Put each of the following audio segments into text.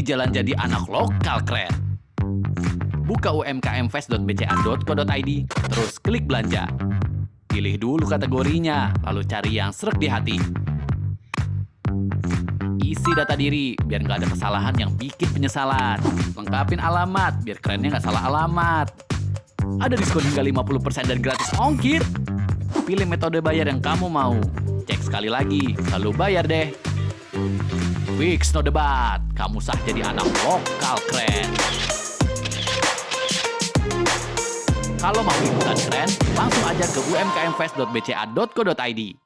jalan jadi anak lokal keren. Buka umkmfest.bca.co.id, terus klik belanja. Pilih dulu kategorinya, lalu cari yang sreg di hati. Isi data diri, biar nggak ada kesalahan yang bikin penyesalan. Lengkapin alamat, biar kerennya nggak salah alamat. Ada diskon hingga 50% dan gratis ongkir. Pilih metode bayar yang kamu mau. Cek sekali lagi, lalu bayar deh. Fix no debat, kamu sah jadi anak lokal keren. Kalau mau ikutan keren, langsung aja ke umkmfest.bca.co.id.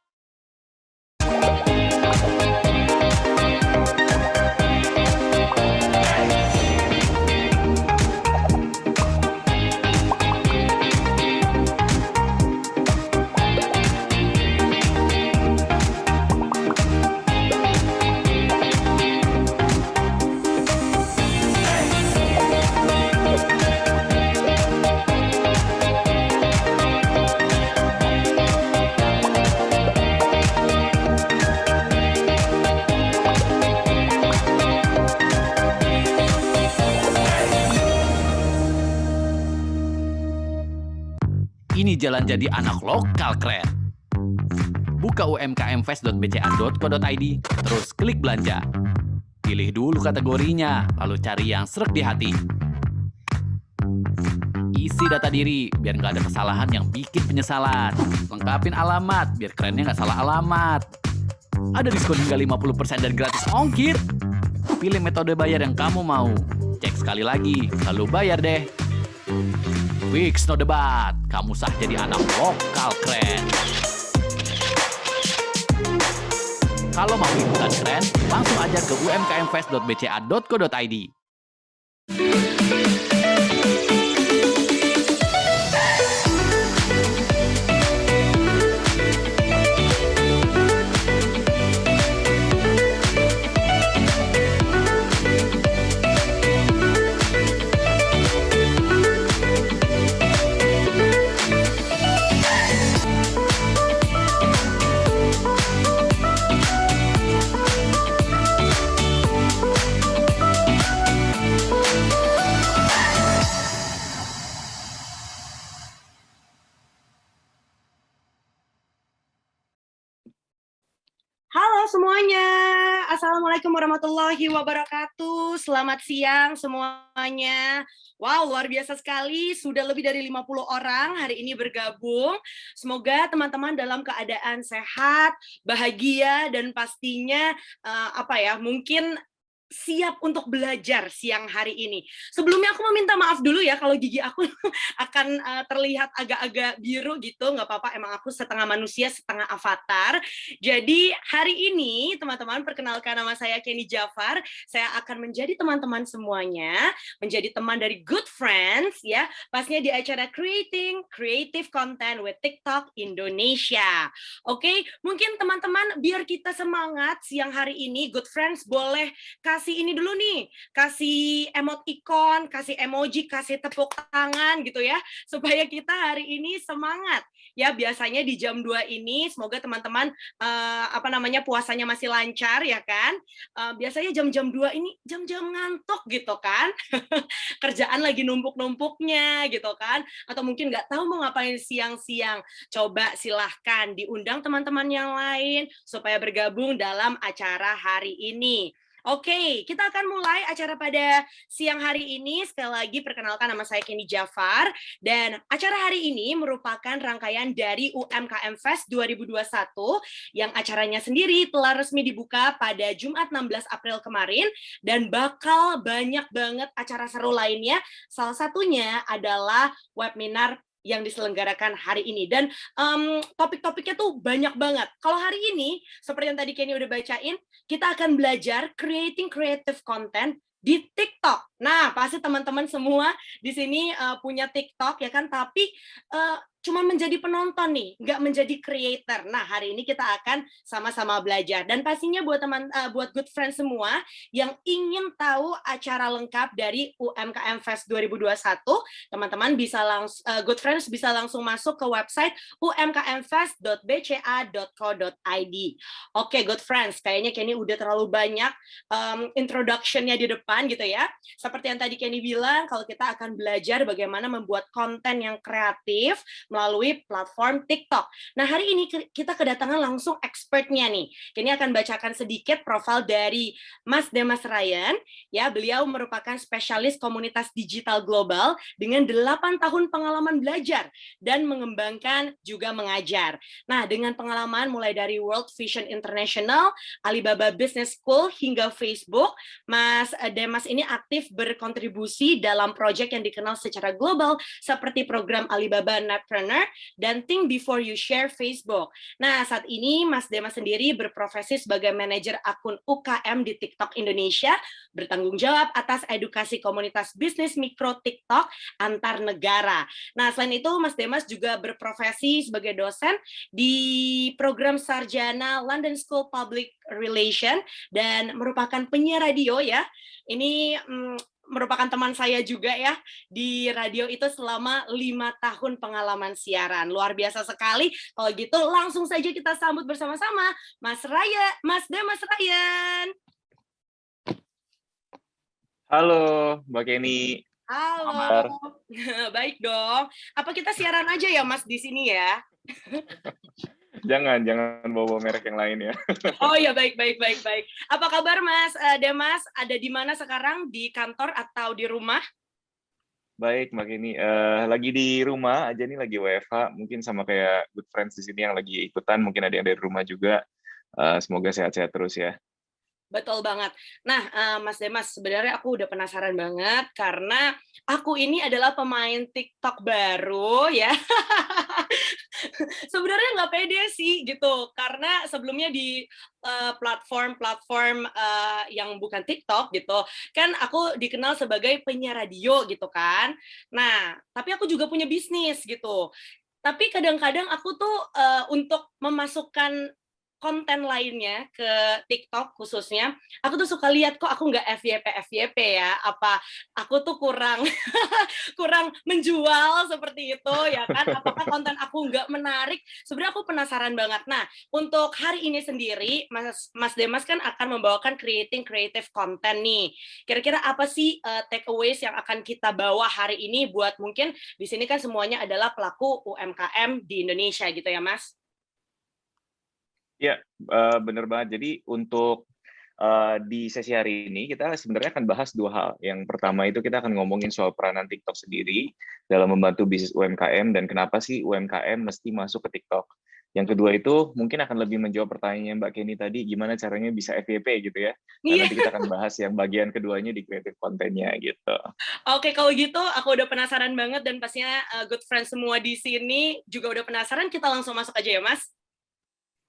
Ini jalan jadi anak lokal keren. Buka umkmfest.bca.co.id, terus klik belanja. Pilih dulu kategorinya, lalu cari yang sreg di hati. Isi data diri, biar nggak ada kesalahan yang bikin penyesalan. Lengkapin alamat, biar kerennya nggak salah alamat. Ada diskon hingga 50% dan gratis ongkir. Pilih metode bayar yang kamu mau. Cek sekali lagi, lalu bayar deh. Fix no debat, kamu sah jadi anak lokal keren. Kalau mau ikutan keren, langsung aja ke umkmfest.bca.co.id. Halo semuanya, Assalamualaikum warahmatullahi wabarakatuh. Selamat siang semuanya. Wow, luar biasa sekali, sudah lebih dari 50 orang hari ini bergabung. Semoga teman-teman dalam keadaan sehat, bahagia, dan pastinya mungkin siap untuk belajar siang hari ini. Sebelumnya aku mau minta maaf dulu ya kalau gigi aku akan terlihat agak-agak biru gitu, nggak apa-apa, emang aku setengah manusia, setengah avatar. Jadi hari ini teman-teman, perkenalkan nama saya Kenny Jafar, saya akan menjadi teman-teman semuanya, menjadi teman dari Good Friends ya, pastinya di acara Creating Creative Content with TikTok Indonesia. Oke, mungkin teman-teman biar kita semangat siang hari ini, Good Friends boleh kasih ini dulu nih, kasih emoticon, kasih emoji, kasih tepuk tangan gitu ya, supaya kita hari ini semangat. Ya, biasanya di jam 2 ini, semoga teman-teman puasanya masih lancar ya kan. Biasanya jam-jam 2 ini jam-jam ngantuk gitu kan. Kerjaan lagi numpuk-numpuknya gitu kan. Atau mungkin nggak tahu mau ngapain siang-siang. Coba silahkan diundang teman-teman yang lain supaya bergabung dalam acara hari ini. Oke, kita akan mulai acara pada siang hari ini. Sekali lagi perkenalkan, nama saya Kenny Jafar, dan acara hari ini merupakan rangkaian dari UMKM Fest 2021 yang acaranya sendiri telah resmi dibuka pada Jumat 16 April kemarin, dan bakal banyak banget acara seru lainnya. Salah satunya adalah webinar yang diselenggarakan hari ini, dan topik-topiknya tuh banyak banget. Kalau hari ini, seperti yang tadi Kenny udah bacain, kita akan belajar creating creative content di TikTok. Nah, pasti teman-teman semua di sini punya TikTok ya kan, tapi cuma menjadi penonton nih, nggak menjadi creator. Nah, hari ini kita akan sama-sama belajar. Dan pastinya buat good friends semua yang ingin tahu acara lengkap dari UMKM Fest 2021, teman-teman bisa good friends bisa langsung masuk ke website umkmfest.bca.co.id. Oke, good friends, kayaknya Kenny udah terlalu banyak introduction-nya di depan gitu ya. Seperti yang tadi Kenny bilang, kalau kita akan belajar bagaimana membuat konten yang kreatif melalui platform TikTok. Nah, hari ini kita kedatangan langsung expertnya nih. Ini akan bacakan sedikit profil dari Mas Demas Ryan. Ya, beliau merupakan spesialis komunitas digital global dengan 8 tahun pengalaman belajar dan mengembangkan juga mengajar. Nah, dengan pengalaman mulai dari World Vision International, Alibaba Business School hingga Facebook, Mas Demas ini aktif berkontribusi dalam proyek yang dikenal secara global seperti program Alibaba Netpreneur dan Think Before You Share Facebook. Nah, saat ini Mas Demas sendiri berprofesi sebagai manajer akun UKM di TikTok Indonesia, bertanggung jawab atas edukasi komunitas bisnis mikro TikTok antar negara. Nah, selain itu Mas Demas juga berprofesi sebagai dosen di program sarjana London School Public Relation dan merupakan penyiar radio ya. Ini merupakan teman saya juga ya di radio itu selama 5 tahun pengalaman siaran. Luar biasa sekali. Kalau gitu langsung saja kita sambut bersama-sama Mas Demas Ryan. Halo, Mbak Kenny. Halo. Baik dong. Apa kita siaran aja ya Mas di sini ya? Jangan bawa merek yang lain ya. Oh ya, baik. Apa kabar Mas Demas? Ada di mana sekarang? Di kantor atau di rumah? Baik, Mbak Kenny. Lagi di rumah aja nih, lagi WFH. Mungkin sama kayak good friends di sini yang lagi ikutan. Mungkin ada yang dari rumah juga. Semoga sehat-sehat terus ya. Betul banget. Nah, Mas Demas, sebenarnya aku udah penasaran banget karena aku ini adalah pemain TikTok baru ya. Sebenarnya nggak pede sih gitu, karena sebelumnya di platform-platform yang bukan TikTok gitu, kan aku dikenal sebagai penyiar radio gitu kan. Nah, tapi aku juga punya bisnis gitu. Tapi kadang-kadang aku tuh untuk memasukkan konten lainnya ke TikTok khususnya, aku tuh suka lihat kok aku nggak FYP ya, apa aku tuh kurang kurang menjual seperti itu ya kan, apakah konten aku nggak menarik, sebenarnya aku penasaran banget. Nah, untuk hari ini sendiri, Mas Demas kan akan membawakan creating creative content nih, kira-kira apa sih takeaways yang akan kita bawa hari ini buat mungkin di sini kan semuanya adalah pelaku UMKM di Indonesia gitu ya Mas? Ya, benar banget. Jadi untuk di sesi hari ini kita sebenarnya akan bahas dua hal. Yang pertama itu kita akan ngomongin soal peranan TikTok sendiri dalam membantu bisnis UMKM dan kenapa sih UMKM mesti masuk ke TikTok. Yang kedua itu mungkin akan lebih menjawab pertanyaannya Mbak Kenny tadi, gimana caranya bisa FYP gitu ya. Nah, nanti kita akan bahas yang bagian keduanya di kreatif kontennya gitu. Oke, kalau gitu aku udah penasaran banget dan pastinya good friends semua di sini juga udah penasaran, kita langsung masuk aja ya Mas.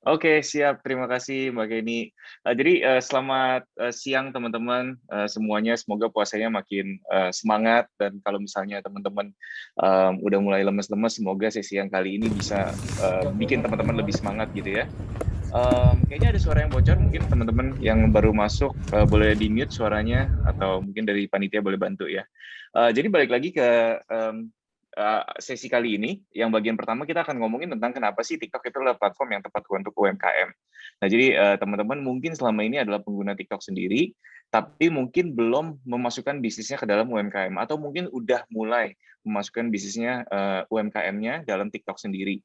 Oke, siap. Terima kasih, Mbak Kenny. Jadi, selamat siang, teman-teman semuanya. Semoga puasanya makin semangat. Dan kalau misalnya teman-teman udah mulai lemes-lemes, semoga sesi yang kali ini bisa bikin teman-teman lebih semangat gitu ya. Kayaknya ada suara yang bocor, mungkin teman-teman yang baru masuk boleh di-mute suaranya, atau mungkin dari panitia boleh bantu ya. Jadi balik lagi ke sesi kali ini, yang bagian pertama kita akan ngomongin tentang kenapa sih TikTok itu adalah platform yang tepat untuk UMKM. Nah, jadi teman-teman mungkin selama ini adalah pengguna TikTok sendiri, tapi mungkin belum memasukkan bisnisnya ke dalam UMKM, atau mungkin udah mulai memasukkan bisnisnya UMKM-nya dalam TikTok sendiri.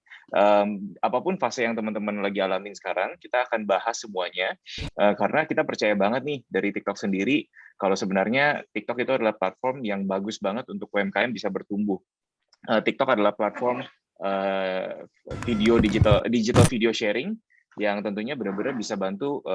Apapun fase yang teman-teman lagi alamin sekarang, kita akan bahas semuanya, karena kita percaya banget nih dari TikTok sendiri, kalau sebenarnya TikTok itu adalah platform yang bagus banget untuk UMKM bisa bertumbuh. TikTok adalah platform digital video sharing yang tentunya benar-benar bisa bantu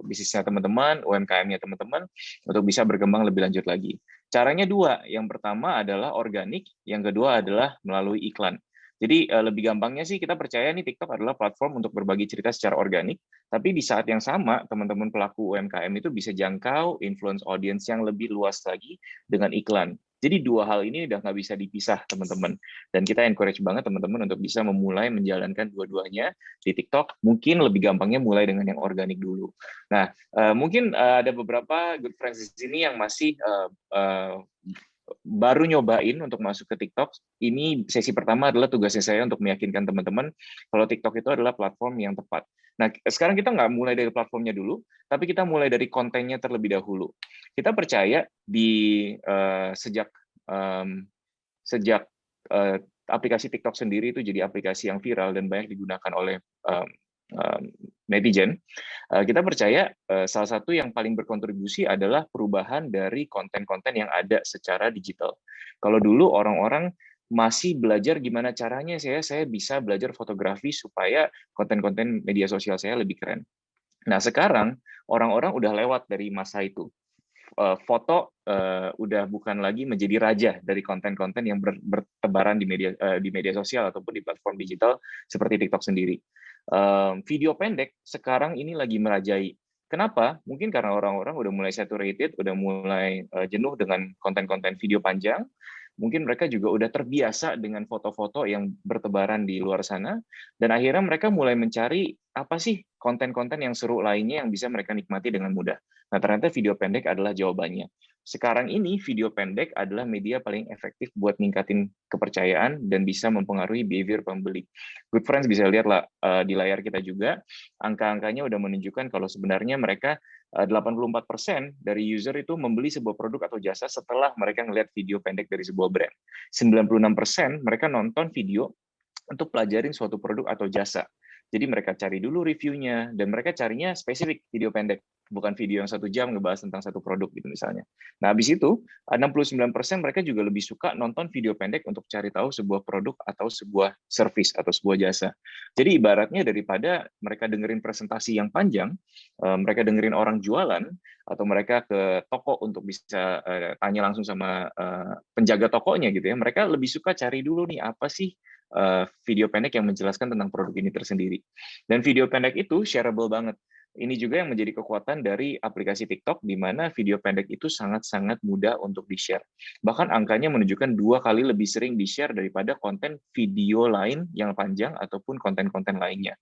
bisnisnya teman-teman, UMKM-nya teman-teman untuk bisa berkembang lebih lanjut lagi. Caranya dua, yang pertama adalah organik, yang kedua adalah melalui iklan. Jadi lebih gampangnya sih kita percaya nih TikTok adalah platform untuk berbagi cerita secara organik, tapi di saat yang sama teman-teman pelaku UMKM itu bisa jangkau influence audience yang lebih luas lagi dengan iklan. Jadi dua hal ini udah nggak bisa dipisah, teman-teman. Dan kita encourage banget teman-teman untuk bisa memulai menjalankan dua-duanya di TikTok. Mungkin lebih gampangnya mulai dengan yang organik dulu. Nah, mungkin ada beberapa good friends di sini yang masih baru nyobain untuk masuk ke TikTok. Ini sesi pertama adalah tugasnya saya untuk meyakinkan teman-teman kalau TikTok itu adalah platform yang tepat. Nah, sekarang kita nggak mulai dari platformnya dulu, tapi kita mulai dari kontennya terlebih dahulu. Kita percaya sejak aplikasi TikTok sendiri itu jadi aplikasi yang viral dan banyak digunakan oleh netizen, kita percaya salah satu yang paling berkontribusi adalah perubahan dari konten-konten yang ada secara digital. Kalau dulu orang-orang masih belajar gimana caranya saya bisa belajar fotografi supaya konten-konten media sosial saya lebih keren. Nah, sekarang orang-orang udah lewat dari masa itu. Foto udah bukan lagi menjadi raja dari konten-konten yang bertebaran di media sosial ataupun di platform digital seperti TikTok sendiri. Video pendek sekarang ini lagi merajai. Kenapa? Mungkin karena orang-orang udah mulai saturated, udah mulai jenuh dengan konten-konten video panjang. Mungkin mereka juga udah terbiasa dengan foto-foto yang bertebaran di luar sana, dan akhirnya mereka mulai mencari apa sih konten-konten yang seru lainnya yang bisa mereka nikmati dengan mudah. Nah, ternyata video pendek adalah jawabannya. Sekarang ini video pendek adalah media paling efektif buat ningkatin kepercayaan dan bisa mempengaruhi behavior pembeli. Good Friends bisa lihat lah di layar kita juga, angka-angkanya udah menunjukkan kalau sebenarnya mereka 84% dari user itu membeli sebuah produk atau jasa setelah mereka ngelihat video pendek dari sebuah brand. 96% mereka nonton video untuk pelajarin suatu produk atau jasa. Jadi mereka cari dulu reviewnya, dan mereka carinya spesifik video pendek, bukan video yang 1 jam ngebahas tentang satu produk gitu misalnya. Nah, habis itu 69% mereka juga lebih suka nonton video pendek untuk cari tahu sebuah produk atau sebuah service atau sebuah jasa. Jadi ibaratnya daripada mereka dengerin presentasi yang panjang, mereka dengerin orang jualan, atau mereka ke toko untuk bisa tanya langsung sama penjaga tokonya gitu ya, mereka lebih suka cari dulu nih apa sih video pendek yang menjelaskan tentang produk ini tersendiri. Dan video pendek itu shareable banget. Ini juga yang menjadi kekuatan dari aplikasi TikTok, di mana video pendek itu sangat-sangat mudah untuk di-share. Bahkan angkanya menunjukkan 2 kali lebih sering di-share daripada konten video lain yang panjang ataupun konten-konten lainnya.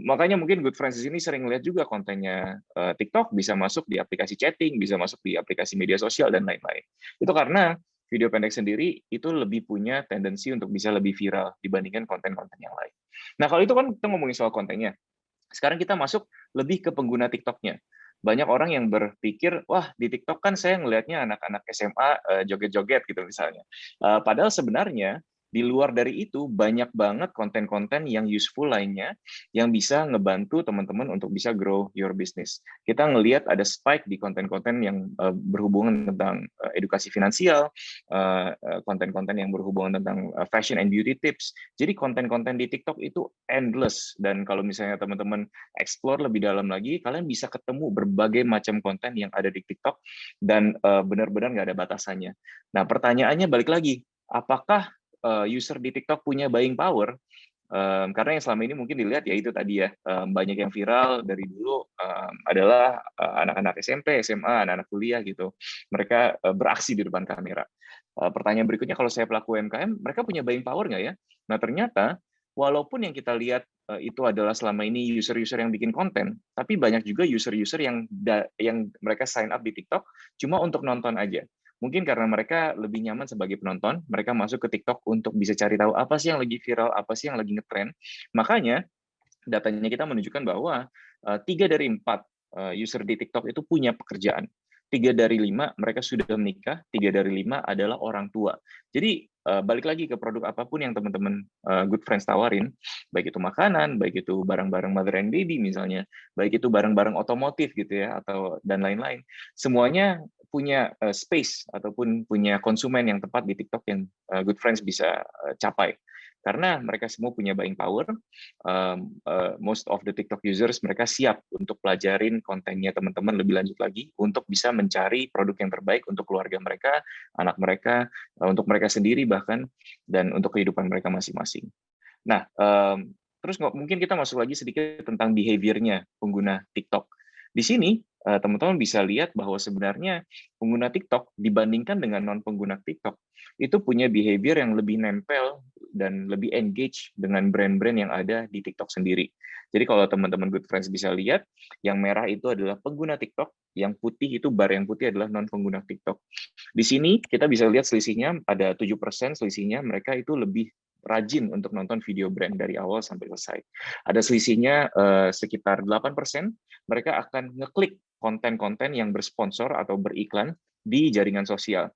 Makanya mungkin Good Friends di sini sering lihat juga kontennya TikTok bisa masuk di aplikasi chatting, bisa masuk di aplikasi media sosial, dan lain-lain. Itu karena video pendek sendiri itu lebih punya tendensi untuk bisa lebih viral dibandingkan konten-konten yang lain. Nah, kalau itu kan kita ngomongin soal kontennya. Sekarang kita masuk lebih ke pengguna TikTok-nya. Banyak orang yang berpikir, wah di TikTok kan saya ngelihatnya anak-anak SMA joget-joget gitu misalnya. Padahal sebenarnya di luar dari itu banyak banget konten-konten yang useful lainnya yang bisa ngebantu teman-teman untuk bisa grow your business. Kita ngelihat ada spike di konten-konten yang berhubungan tentang edukasi finansial, konten-konten yang berhubungan tentang fashion and beauty tips. Jadi konten-konten di TikTok itu endless, dan kalau misalnya teman-teman explore lebih dalam lagi, kalian bisa ketemu berbagai macam konten yang ada di TikTok, dan benar-benar nggak ada batasannya. Nah, pertanyaannya balik lagi, apakah user di TikTok punya buying power? Karena yang selama ini mungkin dilihat ya itu tadi ya, banyak yang viral dari dulu adalah anak-anak SMP, SMA, anak-anak kuliah gitu. Mereka beraksi di depan kamera. Pertanyaan berikutnya, kalau saya pelaku UMKM, mereka punya buying power nggak ya? Nah, ternyata walaupun yang kita lihat itu adalah selama ini user-user yang bikin konten, tapi banyak juga user-user yang mereka sign up di TikTok cuma untuk nonton aja. Mungkin karena mereka lebih nyaman sebagai penonton, mereka masuk ke TikTok untuk bisa cari tahu apa sih yang lagi viral, apa sih yang lagi ngetrend. Makanya datanya kita menunjukkan bahwa 3 dari 4 user di TikTok itu punya pekerjaan. 3 dari 5 mereka sudah menikah, 3 dari 5 adalah orang tua. Jadi balik lagi ke produk apapun yang teman-teman Good Friends tawarin, baik itu makanan, baik itu barang-barang mother and baby misalnya, baik itu barang-barang otomotif gitu ya, atau dan lain-lain. Semuanya punya space ataupun punya konsumen yang tepat di TikTok yang Good Friends bisa capai. Karena mereka semua punya buying power, most of the TikTok users mereka siap untuk pelajarin kontennya teman-teman lebih lanjut lagi untuk bisa mencari produk yang terbaik untuk keluarga mereka, anak mereka, untuk mereka sendiri bahkan, dan untuk kehidupan mereka masing-masing. Nah, terus mungkin kita masuk lagi sedikit tentang behavior-nya pengguna TikTok. Di sini teman-teman bisa lihat bahwa sebenarnya pengguna TikTok dibandingkan dengan non-pengguna TikTok itu punya behavior yang lebih nempel dan lebih engage dengan brand-brand yang ada di TikTok sendiri. Jadi kalau teman-teman Good Friends bisa lihat, yang merah itu adalah pengguna TikTok, yang putih itu bar yang putih adalah non-pengguna TikTok. Di sini kita bisa lihat selisihnya ada 7% selisihnya, mereka itu lebih rajin untuk nonton video brand dari awal sampai selesai. Ada selisihnya sekitar 8%, mereka akan ngeklik konten-konten yang bersponsor atau beriklan di jaringan sosial.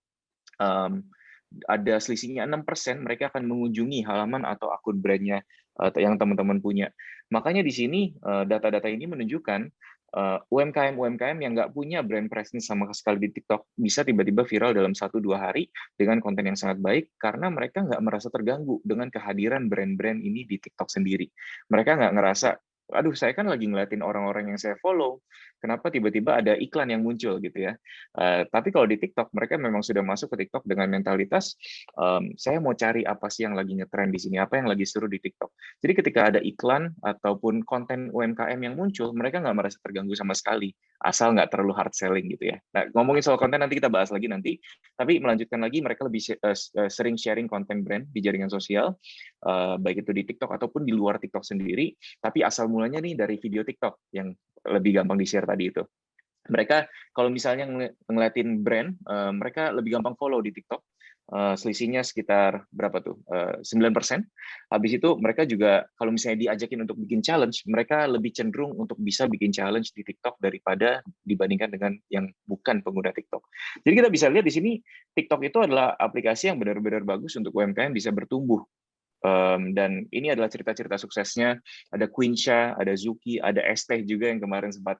Ada selisihnya 6%, mereka akan mengunjungi halaman atau akun brandnya yang teman-teman punya. Makanya di sini data-data ini menunjukkan UMKM-UMKM yang nggak punya brand presence sama sekali di TikTok bisa tiba-tiba viral dalam 1-2 hari dengan konten yang sangat baik karena mereka nggak merasa terganggu dengan kehadiran brand-brand ini di TikTok sendiri. Mereka nggak ngerasa, aduh saya kan lagi ngeliatin orang-orang yang saya follow, kenapa tiba-tiba ada iklan yang muncul gitu ya. Tapi kalau di TikTok, mereka memang sudah masuk ke TikTok dengan mentalitas, saya mau cari apa sih yang lagi ngetrend di sini, apa yang lagi seru di TikTok. Jadi ketika ada iklan ataupun konten UMKM yang muncul, mereka nggak merasa terganggu sama sekali, asal nggak terlalu hard selling gitu ya. Nah, ngomongin soal konten nanti kita bahas lagi nanti, tapi melanjutkan lagi, mereka lebih sering sharing konten brand di jaringan sosial, baik itu di TikTok ataupun di luar TikTok sendiri, tapi asal mulanya nih dari video TikTok yang lebih gampang di-share tadi itu. Mereka kalau misalnya ngeliatin brand, mereka lebih gampang follow di TikTok. Selisihnya sekitar berapa tuh? 9%. Habis itu mereka juga kalau misalnya diajakin untuk bikin challenge, mereka lebih cenderung untuk bisa bikin challenge di TikTok daripada dibandingkan dengan yang bukan pengguna TikTok. Jadi kita bisa lihat di sini TikTok itu adalah aplikasi yang benar-benar bagus untuk UMKM bisa bertumbuh. Dan ini adalah cerita-cerita suksesnya. Ada Quinsha, ada Zuki, ada Esteh juga yang kemarin sempat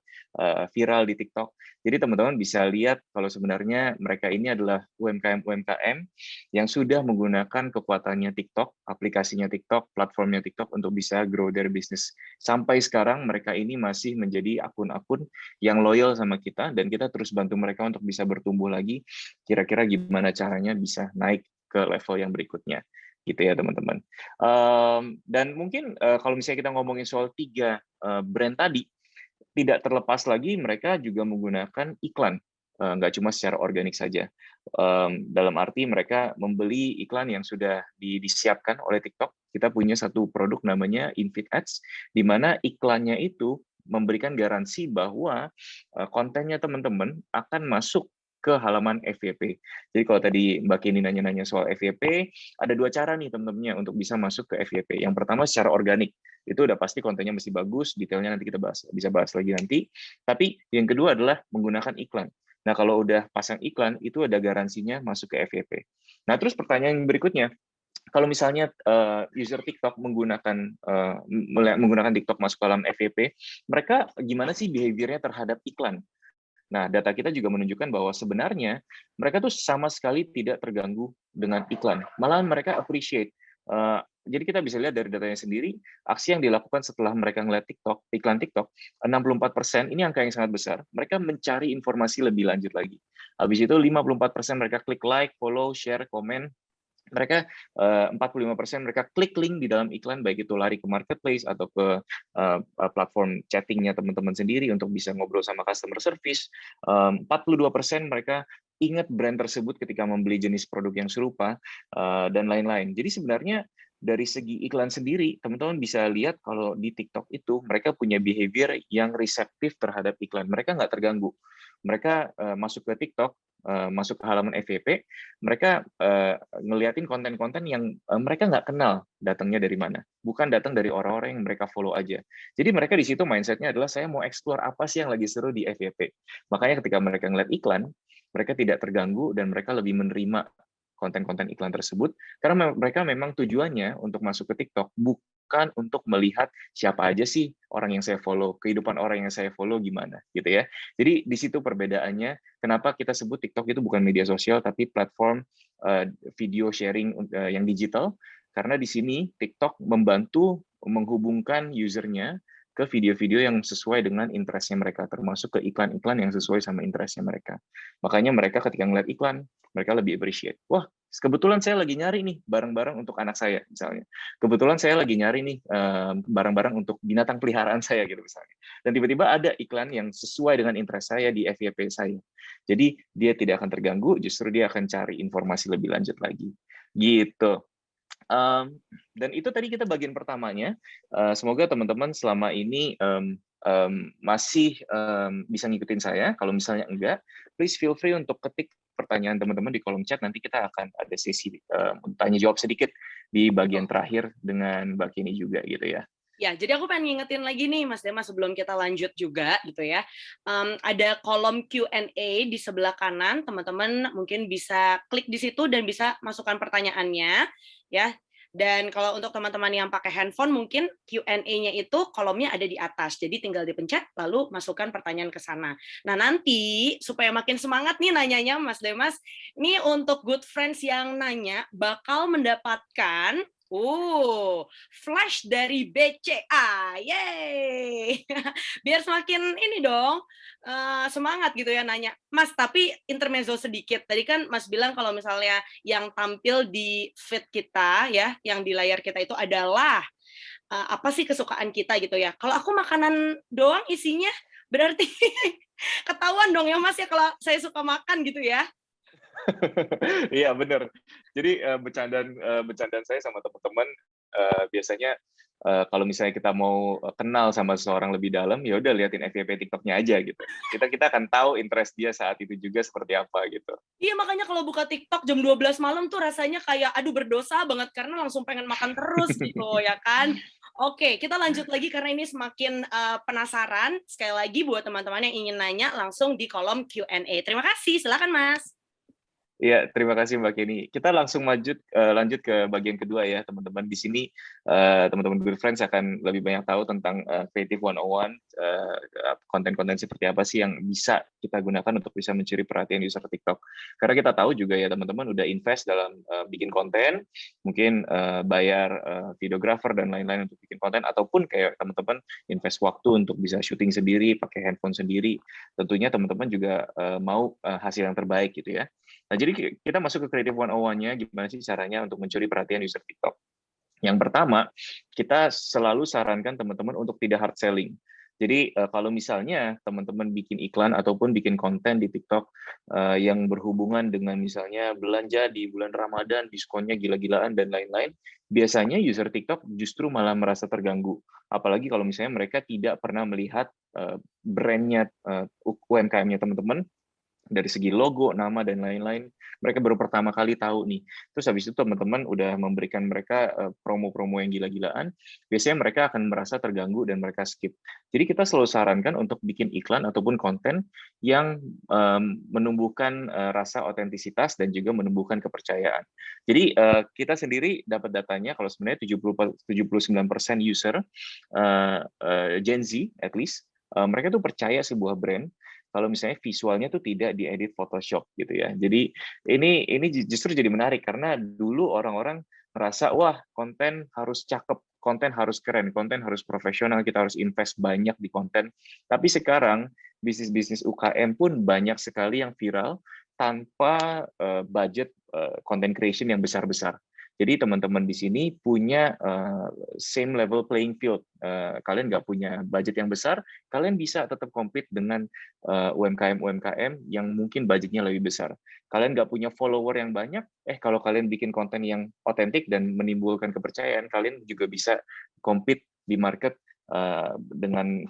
viral di TikTok. Jadi teman-teman bisa lihat kalau sebenarnya mereka ini adalah UMKM-UMKM yang sudah menggunakan kekuatannya TikTok, aplikasinya TikTok, platformnya TikTok untuk bisa grow their business. Sampai sekarang mereka ini masih menjadi akun-akun yang loyal sama kita dan kita terus bantu mereka untuk bisa bertumbuh lagi. Kira-kira gimana caranya bisa naik ke level yang berikutnya. Gitu ya teman-teman. Dan mungkin kalau misalnya kita ngomongin soal 3 brand tadi, tidak terlepas lagi mereka juga menggunakan iklan, nggak cuma secara organik saja. Dalam arti mereka membeli iklan yang sudah disiapkan oleh TikTok. Kita punya satu produk namanya InFeed Ads, di mana iklannya itu memberikan garansi bahwa kontennya teman-teman akan masuk ke halaman FYP. Jadi kalau tadi Mbak Kini nanya-nanya soal FYP, ada 2 cara nih teman-temannya untuk bisa masuk ke FYP. Yang pertama secara organik, itu udah pasti kontennya mesti bagus, detailnya nanti kita bisa bahas lagi nanti. Tapi yang kedua adalah menggunakan iklan. Nah kalau udah pasang iklan, itu ada garansinya masuk ke FYP. Nah terus pertanyaan berikutnya, kalau misalnya user TikTok menggunakan TikTok masuk ke dalam FYP, mereka gimana sih behavior-nya terhadap iklan? Nah, data kita juga menunjukkan bahwa sebenarnya mereka tuh sama sekali tidak terganggu dengan iklan. Malahan mereka appreciate. Jadi kita bisa lihat dari datanya sendiri, aksi yang dilakukan setelah mereka ngeliat TikTok, iklan TikTok, 64%, ini angka yang sangat besar. Mereka mencari informasi lebih lanjut lagi. Habis itu 54% mereka klik like, follow, share, komen. Mereka 45% mereka klik link di dalam iklan, baik itu lari ke marketplace atau ke platform chattingnya teman-teman sendiri untuk bisa ngobrol sama customer service. 42% mereka ingat brand tersebut ketika membeli jenis produk yang serupa, dan lain-lain. Jadi sebenarnya dari segi iklan sendiri, teman-teman bisa lihat kalau di TikTok itu mereka punya behavior yang reseptif terhadap iklan. Mereka nggak terganggu. Mereka masuk ke TikTok, masuk ke halaman FYP, mereka ngeliatin konten-konten yang mereka nggak kenal datangnya dari mana. Bukan datang dari orang-orang yang mereka follow aja. Jadi mereka di situ mindset-nya adalah saya mau explore apa sih yang lagi seru di FYP. Makanya ketika mereka ngeliat iklan, mereka tidak terganggu dan mereka lebih menerima konten-konten iklan tersebut karena mereka memang tujuannya untuk masuk ke TikTok bukan untuk melihat siapa aja sih orang yang saya follow, kehidupan orang yang saya follow gimana gitu ya. Jadi di situ perbedaannya kenapa kita sebut TikTok itu bukan media sosial tapi platform video sharing yang digital, karena di sini TikTok membantu menghubungkan usernya ke video-video yang sesuai dengan interest-nya mereka, termasuk ke iklan-iklan yang sesuai sama interest-nya mereka. Makanya mereka ketika ngeliat iklan, mereka lebih appreciate. Wah, Kebetulan saya lagi nyari nih barang-barang untuk anak saya misalnya. Kebetulan saya lagi nyari nih barang-barang untuk binatang peliharaan saya gitu misalnya. Dan tiba-tiba ada iklan yang sesuai dengan interest saya di FYP saya. Jadi dia tidak akan terganggu, justru dia akan cari informasi lebih lanjut lagi. Gitu. Dan itu tadi kita bagian pertamanya. Semoga teman-teman selama ini masih bisa ngikutin saya. Kalau misalnya enggak, please feel free untuk ketik pertanyaan teman-teman di kolom chat. Nanti kita akan ada sesi tanya jawab sedikit di bagian terakhir dengan Mbak Kini juga gitu ya. Ya, jadi aku pengen ngingetin lagi nih Mas Demas sebelum kita lanjut juga gitu ya. Ada kolom Q&A di sebelah kanan, teman-teman mungkin bisa klik di situ dan bisa masukkan pertanyaannya ya. Dan kalau untuk teman-teman yang pakai handphone mungkin Q&A-nya itu kolomnya ada di atas. Jadi tinggal dipencet lalu masukkan pertanyaan ke sana. Nah, nanti supaya makin semangat nih nanyanya Mas Demas, ini untuk good friends yang nanya bakal mendapatkan flash dari BCA, yeay! Biar semakin ini dong, semangat gitu ya nanya. Mas, tapi intermezzo sedikit. Tadi kan Mas bilang kalau misalnya yang tampil di feed kita ya, yang di layar kita itu adalah apa sih kesukaan kita gitu ya. Kalau aku makanan doang isinya, berarti ketahuan dong ya Mas ya kalau saya suka makan gitu ya. Iya benar. Jadi bercandaan saya sama teman-teman biasanya kalau misalnya kita mau kenal sama seseorang lebih dalam, ya udah liatin FYP TikTok-nya aja gitu. Kita akan tahu interest dia saat itu juga seperti apa gitu. Iya, makanya kalau buka TikTok jam 12 malam tuh rasanya kayak aduh berdosa banget karena langsung pengen makan terus gitu ya kan. Oke, kita lanjut lagi karena ini semakin penasaran. Sekali lagi buat teman-teman yang ingin nanya langsung di kolom Q&A. Terima kasih, silakan Mas. Iya, terima kasih Mbak Kenny. Kita langsung lanjut ke bagian kedua ya, teman-teman. Di sini teman-teman Good Friends akan lebih banyak tahu tentang Creative 101, konten-konten seperti apa sih yang bisa kita gunakan untuk bisa mencuri perhatian user TikTok. Karena kita tahu juga ya teman-teman udah invest dalam bikin konten, mungkin bayar videographer dan lain-lain untuk bikin konten, ataupun kayak teman-teman invest waktu untuk bisa syuting sendiri, pakai handphone sendiri. Tentunya teman-teman juga mau hasil yang terbaik gitu ya. Nah, jadi kita masuk ke Creative 101-nya, gimana sih caranya untuk mencuri perhatian user TikTok. Yang pertama, kita selalu sarankan teman-teman untuk tidak hard selling. Jadi kalau misalnya teman-teman bikin iklan ataupun bikin konten di TikTok yang berhubungan dengan misalnya belanja di bulan Ramadan, diskonnya gila-gilaan dan lain-lain, biasanya user TikTok justru malah merasa terganggu. Apalagi kalau misalnya mereka tidak pernah melihat brandnya UMKM-nya teman-teman, dari segi logo, nama, dan lain-lain, mereka baru pertama kali tahu nih. Terus habis itu teman-teman udah memberikan mereka promo-promo yang gila-gilaan, biasanya mereka akan merasa terganggu dan mereka skip. Jadi kita selalu sarankan untuk bikin iklan ataupun konten yang menumbuhkan rasa otentisitas dan juga menumbuhkan kepercayaan. Jadi kita sendiri dapat datanya, kalau sebenarnya 79% user Gen Z, at least, mereka tuh percaya sebuah brand kalau misalnya visualnya tuh tidak diedit Photoshop gitu ya. Jadi ini justru jadi menarik karena dulu orang-orang merasa wah konten harus cakep, konten harus keren, konten harus profesional, kita harus invest banyak di konten. Tapi sekarang bisnis-bisnis UKM pun banyak sekali yang viral tanpa budget content creation yang besar-besar. Jadi teman-teman di sini punya same level playing field. Kalian nggak punya budget yang besar, kalian bisa tetap compete dengan UMKM-UMKM yang mungkin budgetnya lebih besar. Kalian nggak punya follower yang banyak, kalau kalian bikin konten yang otentik dan menimbulkan kepercayaan, kalian juga bisa compete di market dengan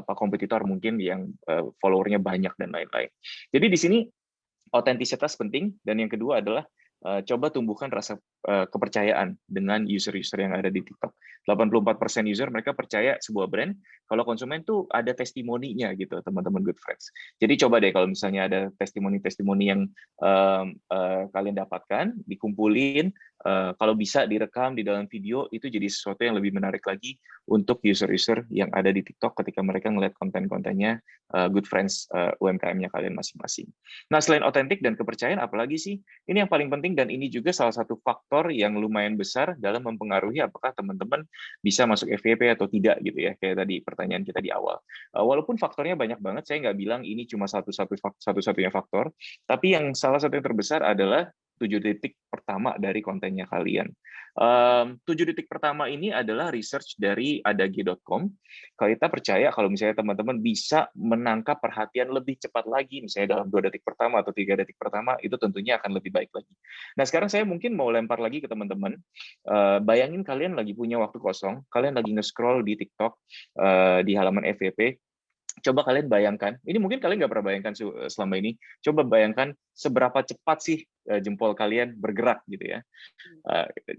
kompetitor mungkin yang followernya banyak dan lain-lain. Jadi di sini otentisitas penting, dan yang kedua adalah coba tumbuhkan rasa kepercayaan dengan user-user yang ada di TikTok. 84% user mereka percaya sebuah brand kalau konsumen tuh ada testimoninya gitu, teman-teman Good Friends. Jadi coba deh kalau misalnya ada testimoni-testimoni yang kalian dapatkan, dikumpulin, kalau bisa direkam di dalam video, itu jadi sesuatu yang lebih menarik lagi untuk user-user yang ada di TikTok ketika mereka ngeliat konten-kontennya Good Friends UMKM-nya kalian masing-masing. Nah, selain otentik dan kepercayaan, apalagi sih? Ini yang paling penting, dan ini juga salah satu faktor yang lumayan besar dalam mempengaruhi apakah teman-teman bisa masuk FYP atau tidak gitu ya, kayak tadi pertanyaan kita di awal. Walaupun faktornya banyak banget, saya nggak bilang ini cuma satu-satunya faktor, tapi yang salah satu yang terbesar adalah 7 detik pertama dari kontennya kalian. 7 detik pertama ini adalah research dari adagi.com. Kita percaya kalau misalnya teman-teman bisa menangkap perhatian lebih cepat lagi, misalnya dalam 2 detik pertama atau 3 detik pertama, itu tentunya akan lebih baik lagi. Nah, sekarang saya mungkin mau lempar lagi ke teman-teman. Bayangin kalian lagi punya waktu kosong, kalian lagi nge-scroll di TikTok, di halaman FYP. Coba kalian bayangkan, ini mungkin kalian nggak pernah bayangkan selama ini, coba bayangkan seberapa cepat sih jempol kalian bergerak gitu ya.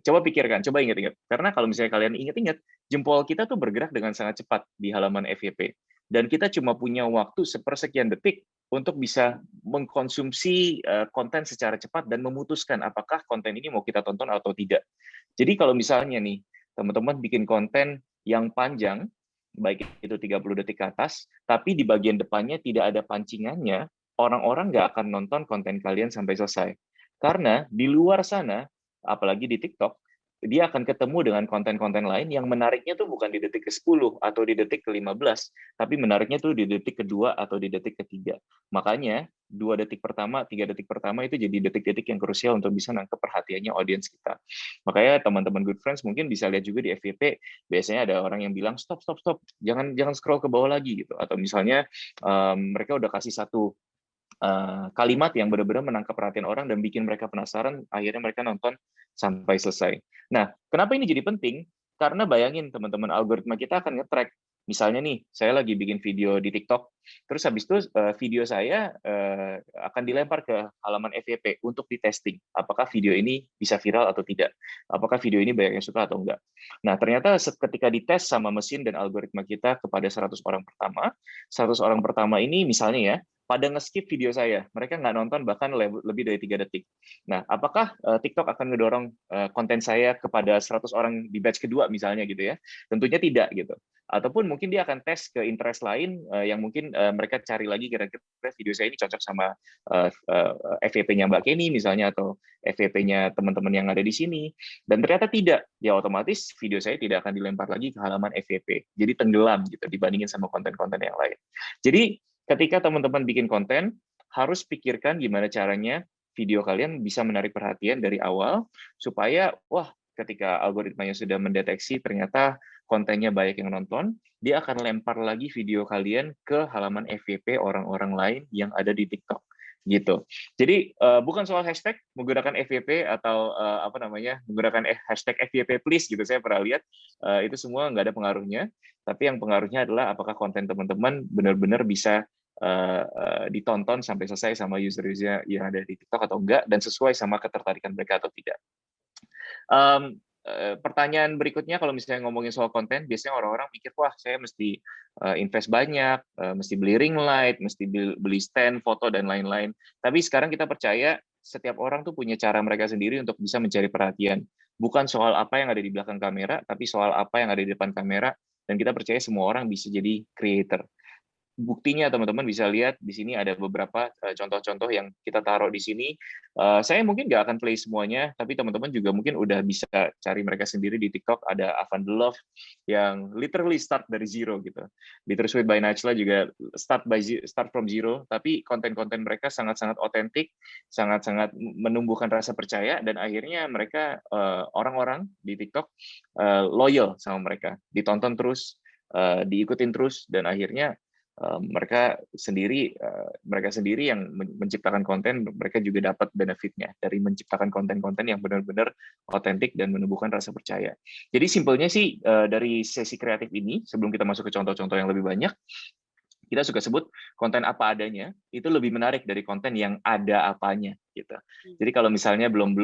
Coba pikirkan, coba ingat-ingat. Karena kalau misalnya kalian ingat-ingat, jempol kita tuh bergerak dengan sangat cepat di halaman FYP. Dan kita cuma punya waktu sepersekian detik untuk bisa mengkonsumsi konten secara cepat dan memutuskan apakah konten ini mau kita tonton atau tidak. Jadi kalau misalnya nih, teman-teman bikin konten yang panjang, baik itu 30 detik ke atas, tapi di bagian depannya tidak ada pancingannya, orang-orang nggak akan nonton konten kalian sampai selesai. Karena di luar sana, apalagi di TikTok, dia akan ketemu dengan konten-konten lain yang menariknya tuh bukan di detik ke-10 atau di detik ke-15, tapi menariknya tuh di detik kedua atau di detik ketiga. Makanya 2 detik pertama, 3 detik pertama itu jadi detik-detik yang krusial untuk bisa nangkep perhatiannya audiens kita. Makanya teman-teman Good Friends mungkin bisa lihat juga di FYP, biasanya ada orang yang bilang stop, jangan scroll ke bawah lagi gitu. Atau misalnya mereka udah kasih satu kalimat yang benar-benar menangkap perhatian orang dan bikin mereka penasaran, akhirnya mereka nonton sampai selesai. Nah, kenapa ini jadi penting? Karena bayangin teman-teman, algoritma kita akan nge-track. Misalnya nih, saya lagi bikin video di TikTok, terus habis itu video saya akan dilempar ke halaman FYP untuk di-testing. Apakah video ini bisa viral atau tidak? Apakah video ini banyak yang suka atau enggak? Nah, ternyata ketika dites sama mesin dan algoritma kita kepada 100 orang pertama, 100 orang pertama ini misalnya ya, pada nge-skip video saya. Mereka nggak nonton bahkan lebih dari 3 detik. Nah, apakah TikTok akan ngedorong konten saya kepada 100 orang di batch kedua misalnya gitu ya? Tentunya tidak gitu. Ataupun mungkin dia akan tes ke interest lain yang mungkin mereka cari lagi kira-kira video saya ini cocok sama FYP-nya Mbak Kenny misalnya atau FYP-nya teman-teman yang ada di sini. Dan ternyata tidak. Ya otomatis video saya tidak akan dilempar lagi ke halaman FYP. Jadi tenggelam gitu dibandingin sama konten-konten yang lain. Jadi ketika teman-teman bikin konten, harus pikirkan gimana caranya video kalian bisa menarik perhatian dari awal, supaya, ketika algoritmanya sudah mendeteksi ternyata kontennya banyak yang nonton, dia akan lempar lagi video kalian ke halaman FYP orang-orang lain yang ada di TikTok. Gitu. Jadi bukan soal hashtag menggunakan FYP atau menggunakan hashtag FYP please gitu, saya pernah lihat itu semua nggak ada pengaruhnya, tapi yang pengaruhnya adalah apakah konten teman-teman benar-benar bisa ditonton sampai selesai sama user-user yang ada di TikTok atau enggak, dan sesuai sama ketertarikan mereka atau tidak. Pertanyaan berikutnya kalau misalnya ngomongin soal konten, biasanya orang-orang mikir, wah saya mesti invest banyak, mesti beli ring light, mesti beli stand, foto, dan lain-lain. Tapi sekarang kita percaya setiap orang tuh punya cara mereka sendiri untuk bisa mencari perhatian. Bukan soal apa yang ada di belakang kamera, tapi soal apa yang ada di depan kamera, dan kita percaya semua orang bisa jadi creator. Buktinya teman-teman bisa lihat di sini ada beberapa contoh-contoh yang kita taruh di sini. Saya mungkin nggak akan play semuanya, tapi teman-teman juga mungkin udah bisa cari mereka sendiri di TikTok. Ada Avan The Love yang literally start dari zero gitu. Bittersweet by Najla juga start from zero, tapi konten-konten mereka sangat-sangat otentik, sangat-sangat menumbuhkan rasa percaya, dan akhirnya mereka orang-orang di TikTok loyal sama mereka, ditonton terus, diikutin terus, dan akhirnya mereka sendiri yang menciptakan konten, mereka juga dapat benefitnya dari menciptakan konten-konten yang benar-benar otentik dan menumbuhkan rasa percaya. Jadi simpelnya sih dari sesi kreatif ini, sebelum kita masuk ke contoh-contoh yang lebih banyak, kita suka sebut konten apa adanya itu lebih menarik dari konten yang ada apanya gitu. Jadi kalau misalnya belum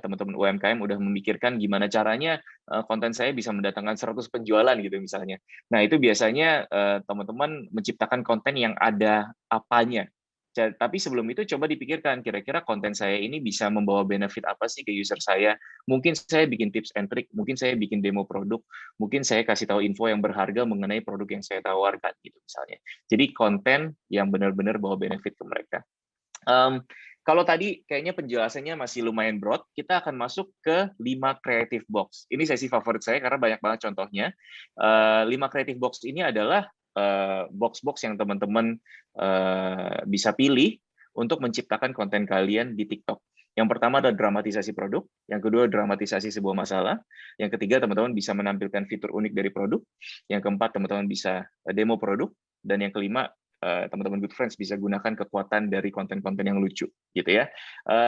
teman-teman UMKM udah memikirkan gimana caranya konten saya bisa mendatangkan 100 penjualan gitu misalnya. Nah, itu biasanya teman-teman menciptakan konten yang ada apanya. Tapi sebelum itu coba dipikirkan kira-kira konten saya ini bisa membawa benefit apa sih ke user saya. Mungkin saya bikin tips and trick, mungkin saya bikin demo produk, mungkin saya kasih tahu info yang berharga mengenai produk yang saya tawarkan gitu misalnya. Jadi konten yang benar-benar bawa benefit ke mereka. Kalau tadi kayaknya penjelasannya masih lumayan broad, kita akan masuk ke 5 creative box. Ini sesi favorit saya karena banyak banget contohnya. 5 creative box ini adalah box-box yang teman-teman bisa pilih untuk menciptakan konten kalian di TikTok. Yang pertama adalah dramatisasi produk, yang kedua dramatisasi sebuah masalah, yang ketiga teman-teman bisa menampilkan fitur unik dari produk, yang keempat teman-teman bisa demo produk, dan yang kelima teman-teman Good Friends bisa gunakan kekuatan dari konten-konten yang lucu, gitu ya.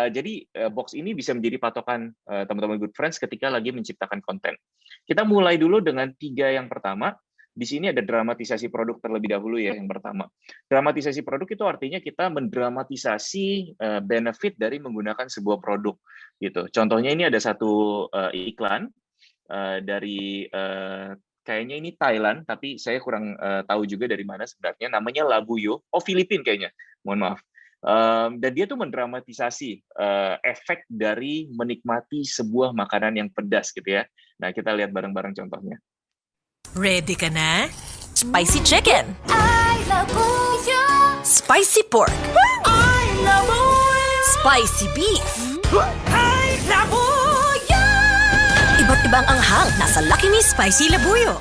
Jadi box ini bisa menjadi patokan teman-teman Good Friends ketika lagi menciptakan konten. Kita mulai dulu dengan 3 yang pertama. Di sini ada dramatisasi produk terlebih dahulu ya yang pertama. Dramatisasi produk itu artinya kita mendramatisasi benefit dari menggunakan sebuah produk gitu. Contohnya ini ada satu iklan dari kayaknya ini Thailand, tapi saya kurang tahu juga dari mana sebenarnya. Namanya Labuyo, Filipina kayaknya. Mohon maaf. Dan dia tuh mendramatisasi efek dari menikmati sebuah makanan yang pedas gitu ya. Nah kita lihat bareng-bareng contohnya. Ready ka na? Spicy chicken. I love bouillon. Spicy pork. I love bouillon. Spicy beef. I love bouillon. Iba't ibang anghang nasa Lucky Me Spicy Labuyo.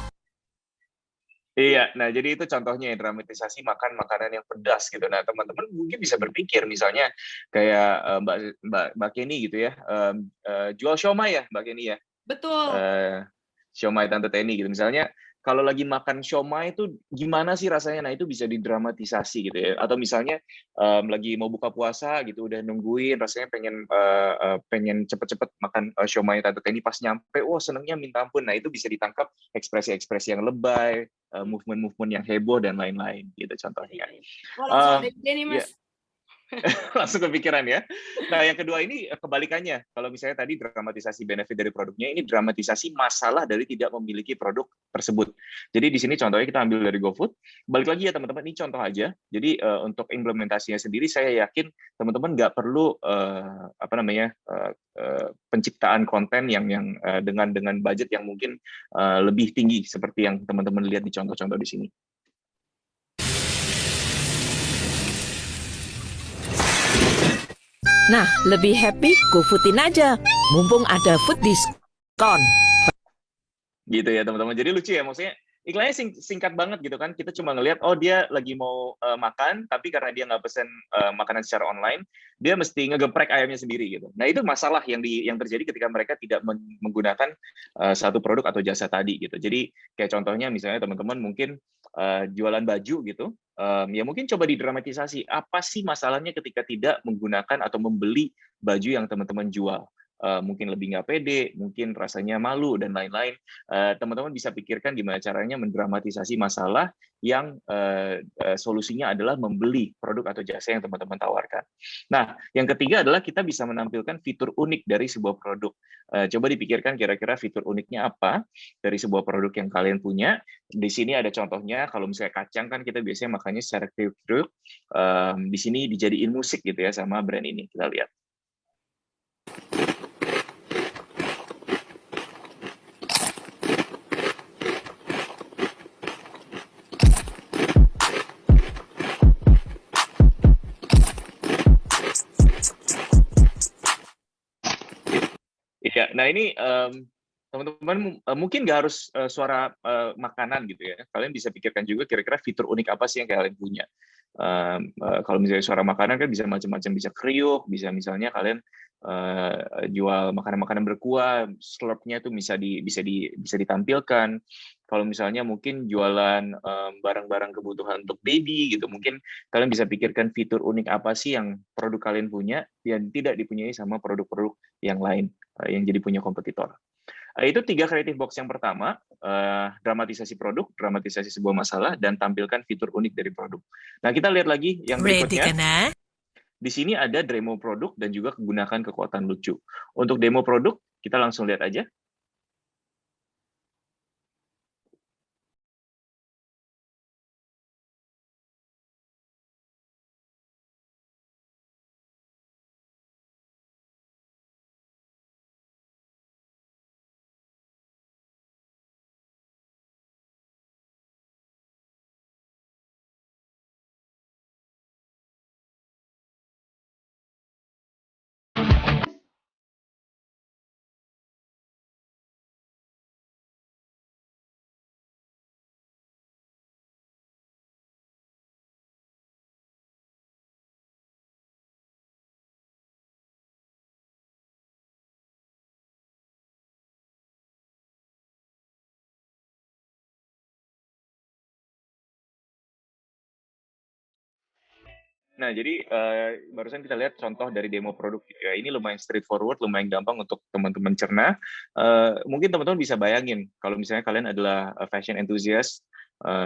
Iya, nah jadi itu contohnya ya, dramatisasi makan makanan yang pedas gitu. Nah teman-teman mungkin bisa berpikir misalnya kayak Mbak Kenny gitu ya, jual siomay ya Mbak Kenny ya. Betul. Siomay Tante Teni gitu misalnya, kalau lagi makan siomay itu gimana sih rasanya? Nah itu bisa didramatisasi gitu ya. Atau misalnya lagi mau buka puasa gitu, udah nungguin rasanya pengen cepet-cepet makan siomay Tante Teni, pas nyampe, wah senengnya minta ampun. Nah itu bisa ditangkap ekspresi-ekspresi yang lebay, movement-movement yang heboh dan lain-lain gitu contohnya. Wah, langsung ada ide nih, Ya, Mas. langsung kepikiran ya. Nah, yang kedua ini kebalikannya. Kalau misalnya tadi dramatisasi benefit dari produknya, ini dramatisasi masalah dari tidak memiliki produk tersebut. Jadi di sini contohnya kita ambil dari GoFood. Balik lagi ya teman-teman, ini contoh aja. Jadi untuk implementasinya sendiri, saya yakin teman-teman nggak perlu penciptaan konten yang dengan budget yang mungkin lebih tinggi seperti yang teman-teman lihat di contoh-contoh di sini. Nah, lebih happy GoFoodin aja. Mumpung ada food diskon. Gitu ya teman-teman. Jadi lucu ya, maksudnya iklannya singkat banget gitu kan. Kita cuma ngelihat, oh dia lagi mau makan, tapi karena dia nggak pesen makanan secara online, dia mesti ngegeprek ayamnya sendiri gitu. Nah itu masalah yang terjadi ketika mereka tidak menggunakan satu produk atau jasa tadi gitu. Jadi kayak contohnya misalnya teman-teman mungkin jualan baju gitu, ya mungkin coba didramatisasi. Apa sih masalahnya ketika tidak menggunakan atau membeli baju yang teman-teman jual? Mungkin lebih nggak pede, mungkin rasanya malu, dan lain-lain. Teman-teman bisa pikirkan gimana caranya mendramatisasi masalah yang solusinya adalah membeli produk atau jasa yang teman-teman tawarkan. Nah, yang ketiga adalah kita bisa menampilkan fitur unik dari sebuah produk. Coba dipikirkan kira-kira fitur uniknya apa dari sebuah produk yang kalian punya. Di sini ada contohnya, kalau misalnya kacang kan kita biasanya makannya secara kriuk-kriuk. Di sini dijadiin musik gitu ya sama brand ini. Kita lihat. Ya, nah ini teman-teman mungkin nggak harus suara makanan gitu ya. Kalian bisa pikirkan juga kira-kira fitur unik apa sih yang kalian punya. Kalau misalnya suara makanan kan bisa macam-macam, bisa kriuk, bisa misalnya kalian jual makanan-makanan berkuah, slurpnya tuh bisa ditampilkan. Kalau misalnya mungkin jualan barang-barang kebutuhan untuk baby gitu, mungkin kalian bisa pikirkan fitur unik apa sih yang produk kalian punya yang tidak dipunyai sama produk-produk yang lain yang jadi punya kompetitor. Itu 3 creative box yang pertama, dramatisasi produk, dramatisasi sebuah masalah, dan tampilkan fitur unik dari produk. Nah, kita lihat lagi yang Ready berikutnya. ka na? Di sini ada demo produk dan juga gunakan kekuatan lucu. Untuk demo produk, kita langsung lihat aja. Nah, jadi barusan kita lihat contoh dari demo produk gitu ya. Ini lumayan straightforward, lumayan gampang untuk teman-teman cerna. Mungkin teman-teman bisa bayangin kalau misalnya kalian adalah fashion enthusiast,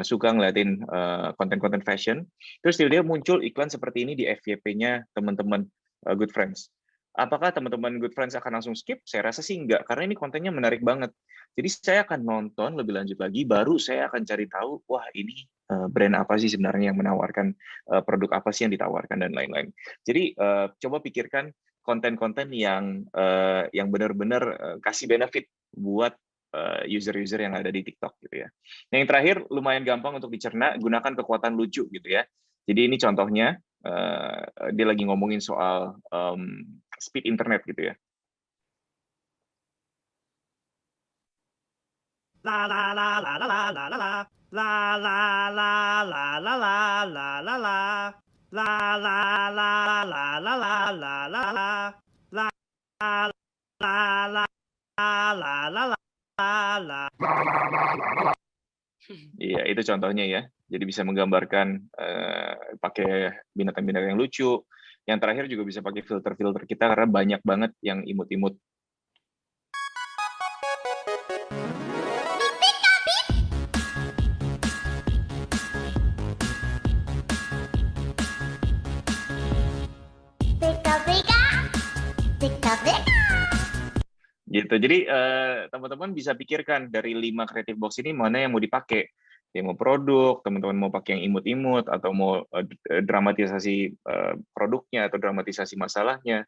suka ngeliatin konten-konten fashion, terus dia muncul iklan seperti ini di FYP-nya teman-teman Good Friends. Apakah teman-teman Good Friends akan langsung skip? Saya rasa sih enggak, karena ini kontennya menarik banget. Jadi saya akan nonton lebih lanjut lagi, baru saya akan cari tahu, wah ini brand apa sih sebenarnya yang menawarkan, produk apa sih yang ditawarkan dan lain-lain. Jadi coba pikirkan konten-konten yang benar-benar kasih benefit buat user-user yang ada di TikTok gitu ya. Nah, yang terakhir lumayan gampang untuk dicerna, gunakan kekuatan lucu gitu ya. Jadi ini contohnya dia lagi ngomongin soal speed internet gitu ya. La la la la la la la la la. La la la la la la la la la. La la la la la la la la la. La la la la la la. Iya, itu contohnya ya. Jadi bisa menggambarkan pakai binatang-binatang yang lucu. Yang terakhir juga bisa pakai filter-filter kita karena banyak banget yang imut-imut. Gitu. Jadi teman-teman bisa pikirkan dari 5 creative box ini mana yang mau dipakai. Demo produk, teman-teman mau pakai yang imut-imut atau mau dramatisasi produknya atau dramatisasi masalahnya,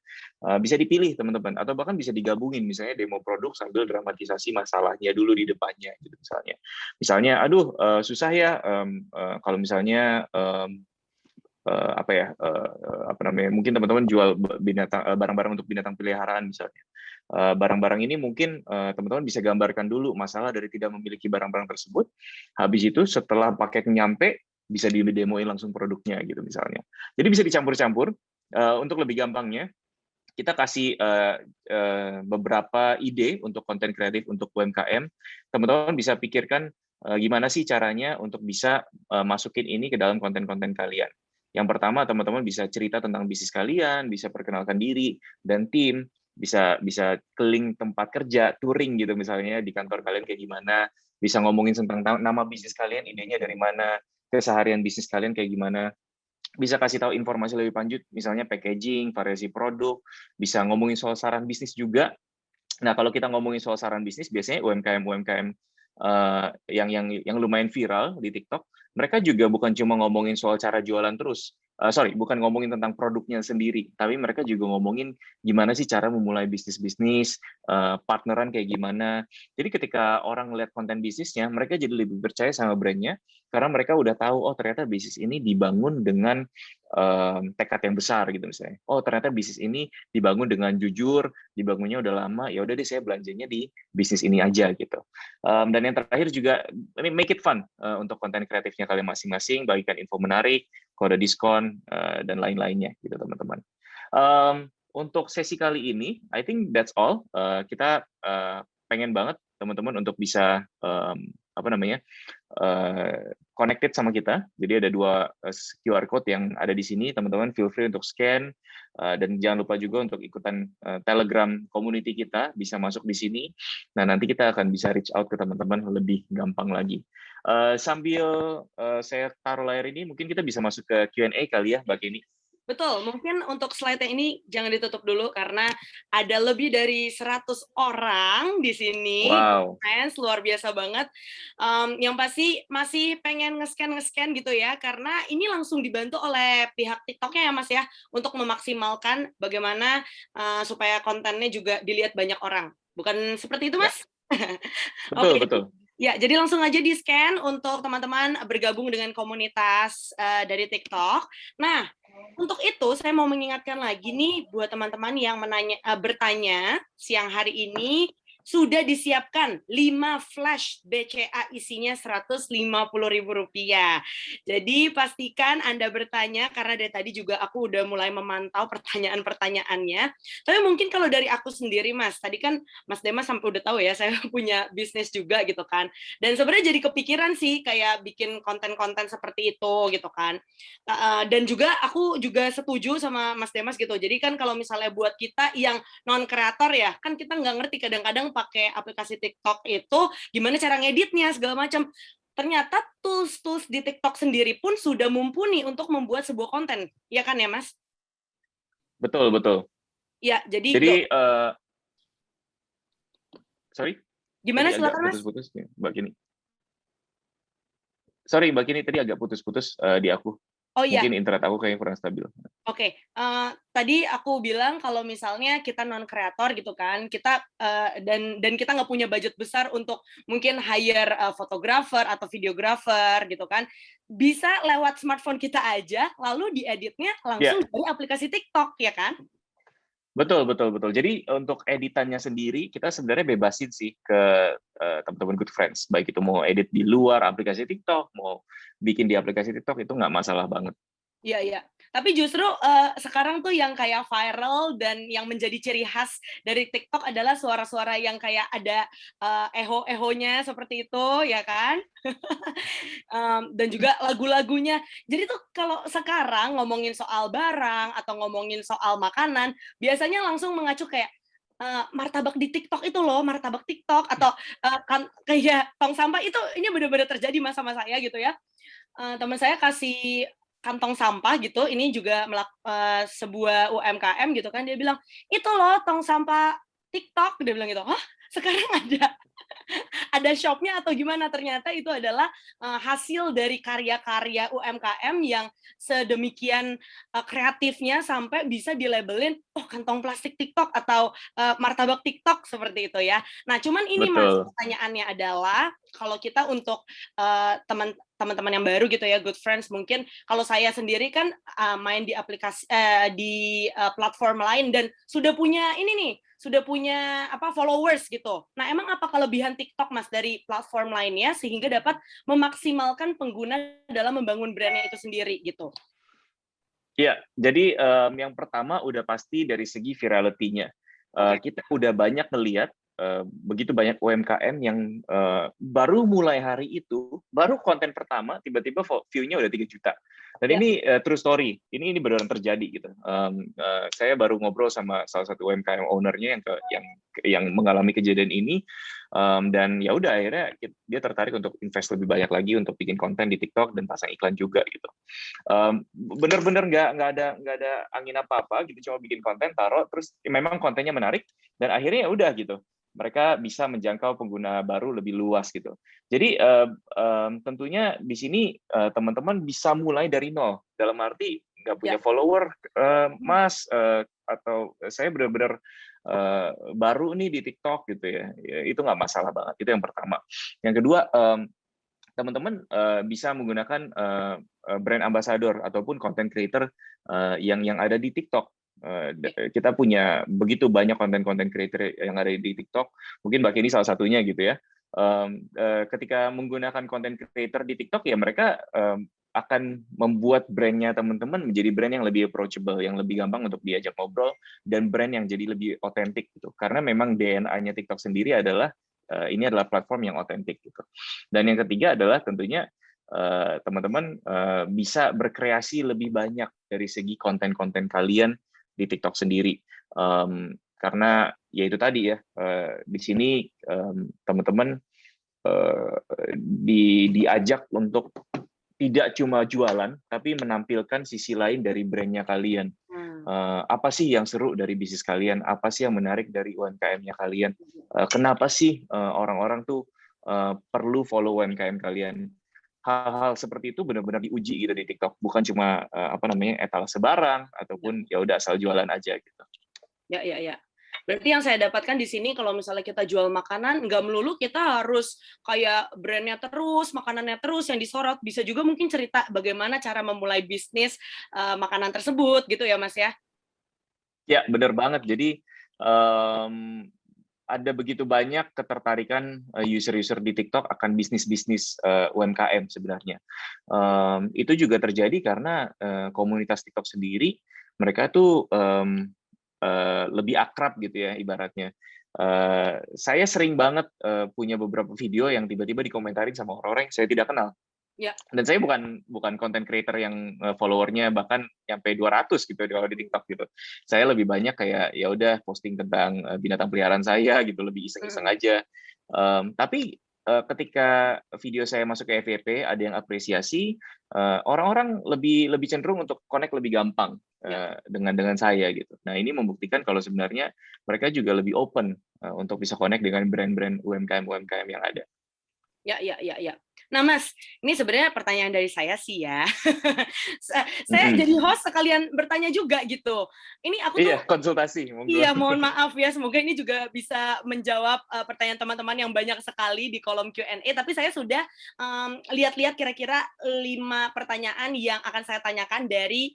bisa dipilih teman-teman, atau bahkan bisa digabungin, misalnya demo produk sambil dramatisasi masalahnya dulu di depannya gitu misalnya. Misalnya, aduh susah ya kalau misalnya mungkin teman-teman jual barang-barang untuk binatang peliharaan misalnya. Barang-barang ini mungkin teman-teman bisa gambarkan dulu masalah dari tidak memiliki barang-barang tersebut. Habis itu setelah paket nyampe bisa di-demoin langsung produknya gitu misalnya. Jadi bisa dicampur-campur. Untuk lebih gampangnya kita kasih beberapa ide untuk konten kreatif untuk UMKM. Teman-teman bisa pikirkan gimana sih caranya untuk bisa masukin ini ke dalam konten-konten kalian. Yang pertama, teman-teman bisa cerita tentang bisnis kalian, bisa perkenalkan diri dan tim, bisa keliling tempat kerja, touring gitu misalnya di kantor kalian kayak gimana, bisa ngomongin tentang nama bisnis kalian, idenya dari mana, keseharian bisnis kalian kayak gimana, bisa kasih tahu informasi lebih lanjut, misalnya packaging, variasi produk, bisa ngomongin soal saran bisnis juga. Nah, kalau kita ngomongin soal saran bisnis, biasanya UMKM yang lumayan viral di TikTok, mereka juga bukan cuma ngomongin soal cara jualan terus, bukan ngomongin tentang produknya sendiri, tapi mereka juga ngomongin gimana sih cara memulai bisnis-bisnis, partneran kayak gimana. Jadi ketika orang ngeliat konten bisnisnya, mereka jadi lebih percaya sama brandnya, karena mereka udah tahu, oh ternyata bisnis ini dibangun dengan tekad yang besar gitu misalnya. Oh ternyata bisnis ini dibangun dengan jujur, dibangunnya udah lama, ya udah deh saya belanjanya di bisnis ini aja gitu. Dan yang terakhir juga make it fun untuk konten kreatifnya kalian masing-masing, bagikan info menarik, kode diskon dan lain-lainnya gitu teman-teman. Untuk sesi kali ini, I think that's all. Kita pengen banget teman-teman untuk bisa connected sama kita. Jadi ada 2 QR code yang ada di sini, teman-teman feel free untuk scan, dan jangan lupa juga untuk ikutan Telegram community kita, bisa masuk di sini. Nah, nanti kita akan bisa reach out ke teman-teman lebih gampang lagi. Sambil saya taruh layar ini, mungkin kita bisa masuk ke Q&A kali ya, Mbak Kenny. Betul, mungkin untuk slide-nya ini jangan ditutup dulu karena ada lebih dari 100 orang di sini. Wow. Fans, luar biasa banget. Yang pasti masih pengen nge-scan gitu ya, karena ini langsung dibantu oleh pihak TikTok-nya ya Mas ya, untuk memaksimalkan bagaimana supaya kontennya juga dilihat banyak orang. Bukan seperti itu Mas? Betul, Oke. betul. Ya, jadi langsung aja di-scan untuk teman-teman bergabung dengan komunitas dari TikTok. Nah, untuk itu saya mau mengingatkan lagi nih buat teman-teman yang bertanya siang hari ini, sudah disiapkan 5 flash BCA isinya Rp150.000. Jadi pastikan Anda bertanya, karena dari tadi juga aku udah mulai memantau pertanyaan-pertanyaannya. Tapi mungkin kalau dari aku sendiri, Mas, tadi kan Mas Demas sampai udah tahu ya, saya punya bisnis juga gitu kan. Dan sebenarnya jadi kepikiran sih kayak bikin konten-konten seperti itu gitu kan. Dan juga aku juga setuju sama Mas Demas gitu. Jadi kan kalau misalnya buat kita yang non kreator ya, kan kita nggak ngerti kadang-kadang pakai aplikasi TikTok itu gimana cara ngeditnya segala macam. Ternyata tools-tools di TikTok sendiri pun sudah mumpuni untuk membuat sebuah konten, ya kan ya Mas? Betul, betul. Ya, jadi Jadi, sorry, gimana tadi agak silakan Mas? putus-putus nih, Mbak Kini. Sorry, Mbak Kini, tadi agak putus-putus di aku. Oh iya. Mungkin internet aku kayaknya kurang stabil. Oke, tadi aku bilang kalau misalnya kita non kreator gitu kan, kita dan kita nggak punya budget besar untuk mungkin hire fotografer atau videographer gitu kan, bisa lewat smartphone kita aja, lalu dieditnya langsung dari aplikasi TikTok, ya kan? Betul, betul, betul. Jadi untuk editannya sendiri kita sebenarnya bebasin sih ke teman-teman Good Friends, baik itu mau edit di luar aplikasi TikTok, mau bikin di aplikasi TikTok, itu nggak masalah banget. Iya, iya. Tapi justru sekarang tuh yang kayak viral dan yang menjadi ciri khas dari TikTok adalah suara-suara yang kayak ada eho-ehonya seperti itu, ya kan? Dan juga lagu-lagunya. Jadi tuh kalau sekarang ngomongin soal barang atau ngomongin soal makanan, biasanya langsung mengacu kayak martabak di TikTok itu loh, martabak TikTok atau kayak tong sampah itu, ini benar-benar terjadi sama saya gitu ya. Teman saya kasih kantong sampah gitu, ini juga sebuah UMKM gitu kan, dia bilang, itu loh tong sampah TikTok, dia bilang gitu. Hah, sekarang ada shopnya atau gimana? Ternyata itu adalah hasil dari karya-karya UMKM yang sedemikian kreatifnya sampai bisa dilabelin, oh kantong plastik TikTok atau martabak TikTok seperti itu ya. Nah, cuman ini Mas, pertanyaannya adalah kalau kita untuk teman-teman yang baru gitu ya, Good Friends, mungkin kalau saya sendiri kan main di aplikasi di platform lain dan sudah punya ini nih, sudah punya followers gitu. Nah, emang apa kelebihan TikTok Mas dari platform lainnya sehingga dapat memaksimalkan pengguna dalam membangun brandnya itu sendiri gitu? Iya, jadi yang pertama udah pasti dari segi virality-nya. Kita udah banyak melihat begitu banyak UMKM yang baru mulai hari itu, baru konten pertama tiba-tiba view-nya udah 3 juta. Dan ini true story, ini benar-benar terjadi gitu. Saya baru ngobrol sama salah satu UMKM owner-nya yang mengalami kejadian ini, dan ya udah akhirnya dia tertarik untuk invest lebih banyak lagi untuk bikin konten di TikTok dan pasang iklan juga gitu. Bener-bener nggak ada angin apa-apa gitu, cuma bikin konten taruh, terus memang kontennya menarik dan akhirnya ya udah gitu. Mereka bisa menjangkau pengguna baru lebih luas gitu. Jadi tentunya di sini teman-teman bisa mulai dari nol. Dalam arti nggak punya follower, Mas, atau saya benar-benar baru nih di TikTok gitu ya. Itu nggak masalah banget. Itu yang pertama. Yang kedua, teman-teman bisa menggunakan brand ambassador ataupun content creator yang ada di TikTok. Kita punya begitu banyak konten-konten creator yang ada di TikTok, mungkin Mbak Kini salah satunya gitu ya. Ketika menggunakan konten creator di TikTok ya mereka akan membuat brandnya teman-teman menjadi brand yang lebih approachable, yang lebih gampang untuk diajak ngobrol, dan brand yang jadi lebih otentik gitu. Karena memang DNA-nya TikTok sendiri adalah ini adalah platform yang otentik gitu. Dan yang ketiga adalah tentunya teman-teman bisa berkreasi lebih banyak dari segi konten-konten kalian di TikTok sendiri, karena ya itu tadi ya, di sini teman-teman diajak untuk tidak cuma jualan tapi menampilkan sisi lain dari brandnya kalian. Apa sih yang seru dari bisnis kalian, apa sih yang menarik dari UMKM-nya kalian, kenapa sih orang-orang tuh perlu follow UMKM kalian. Hal-hal seperti itu benar-benar diuji gitu di TikTok, bukan cuma etalase barang ataupun ya udah asal jualan aja gitu. Ya. Berarti yang saya dapatkan di sini kalau misalnya kita jual makanan, nggak melulu kita harus kayak brandnya terus, makanannya terus yang disorot. Bisa juga mungkin cerita bagaimana cara memulai bisnis makanan tersebut gitu ya Mas ya? Ya benar banget. Jadi ada begitu banyak ketertarikan user-user di TikTok akan bisnis-bisnis UMKM sebenarnya. Itu juga terjadi karena komunitas TikTok sendiri mereka tuh lebih akrab gitu ya ibaratnya. Saya sering banget punya beberapa video yang tiba-tiba dikomentarin sama orang-orang yang saya tidak kenal. Ya. Dan saya bukan content creator yang followernya bahkan sampai 200 gitu kalau di TikTok gitu. Saya lebih banyak kayak ya udah posting tentang binatang peliharaan saya gitu, lebih iseng-iseng aja. Tapi ketika video saya masuk ke FYP ada yang apresiasi, orang-orang lebih cenderung untuk connect lebih gampang dengan saya gitu. Nah, ini membuktikan kalau sebenarnya mereka juga lebih open untuk bisa connect dengan brand-brand UMKM yang ada. Ya. Nah, Mas, ini sebenarnya pertanyaan dari saya sih ya. Saya jadi host sekalian bertanya juga gitu. Ini aku tuh konsultasi. Iya, mohon maaf ya. Semoga ini juga bisa menjawab pertanyaan teman-teman yang banyak sekali di kolom Q&A. Tapi saya sudah lihat-lihat kira-kira 5 pertanyaan yang akan saya tanyakan dari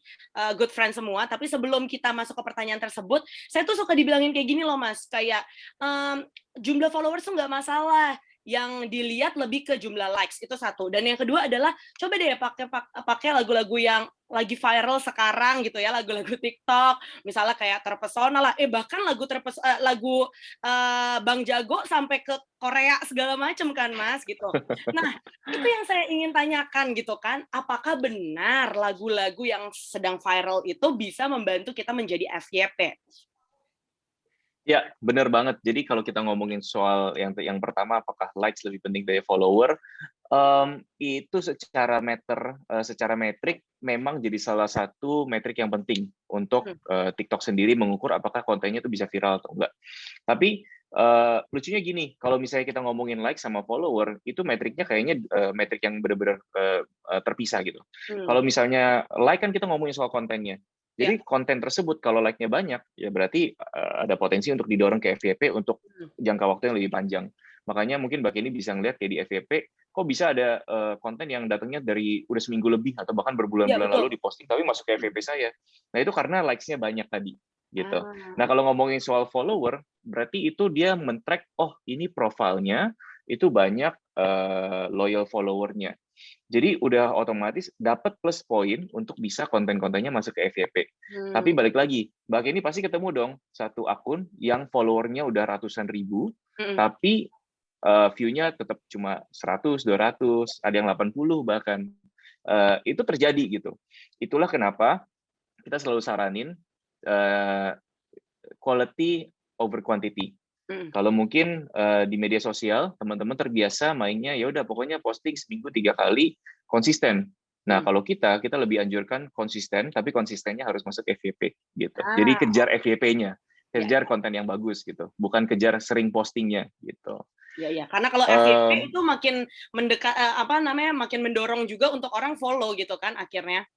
good friend semua. Tapi sebelum kita masuk ke pertanyaan tersebut, saya tuh suka dibilangin kayak gini loh, Mas. Kayak jumlah followers tuh nggak masalah. Yang dilihat lebih ke jumlah likes, itu satu. Dan yang kedua adalah coba deh pakai lagu-lagu yang lagi viral sekarang gitu ya, lagu-lagu TikTok, misalnya kayak Terpesona lah, bahkan lagu Bang Jago sampai ke Korea segala macam kan, Mas, gitu. Nah, itu yang saya ingin tanyakan gitu kan, apakah benar lagu-lagu yang sedang viral itu bisa membantu kita menjadi FYP? Ya, benar banget. Jadi kalau kita ngomongin soal yang pertama, apakah likes lebih penting dari follower, itu secara metrik memang jadi salah satu metrik yang penting untuk TikTok sendiri mengukur apakah kontennya itu bisa viral atau enggak. Tapi lucunya gini, kalau misalnya kita ngomongin like sama follower, itu metriknya kayaknya metrik yang benar-benar terpisah gitu. Kalau misalnya like kan kita ngomongin soal kontennya. Jadi konten tersebut kalau like-nya banyak, ya berarti ada potensi untuk didorong ke FYP untuk jangka waktu yang lebih panjang. Makanya mungkin Mbak ini bisa ngeliat kayak di FYP, kok bisa ada konten yang datangnya dari udah seminggu lebih atau bahkan berbulan-bulan lalu diposting, tapi masuk ke FYP saya. Nah itu karena likes-nya banyak tadi. Gitu. Nah kalau ngomongin soal follower, berarti itu dia men-track, oh ini profilnya itu banyak loyal followernya. Jadi udah otomatis dapat plus poin untuk bisa konten-kontennya masuk ke FYP. Tapi balik lagi, Mbak ini pasti ketemu dong satu akun yang followernya udah ratusan ribu, tapi view-nya tetap cuma 100, 200, ada yang 80 bahkan. Itu terjadi gitu. Itulah kenapa kita selalu saranin quality over quantity. Kalau mungkin di media sosial teman-teman terbiasa mainnya ya udah pokoknya posting seminggu 3 kali konsisten. Nah kalau kita lebih anjurkan konsisten, tapi konsistennya harus masuk FYP gitu. Jadi kejar FYP-nya, kejar konten yang bagus gitu, bukan kejar sering postingnya gitu. Ya, karena kalau FYP itu makin makin mendorong juga untuk orang follow gitu kan akhirnya.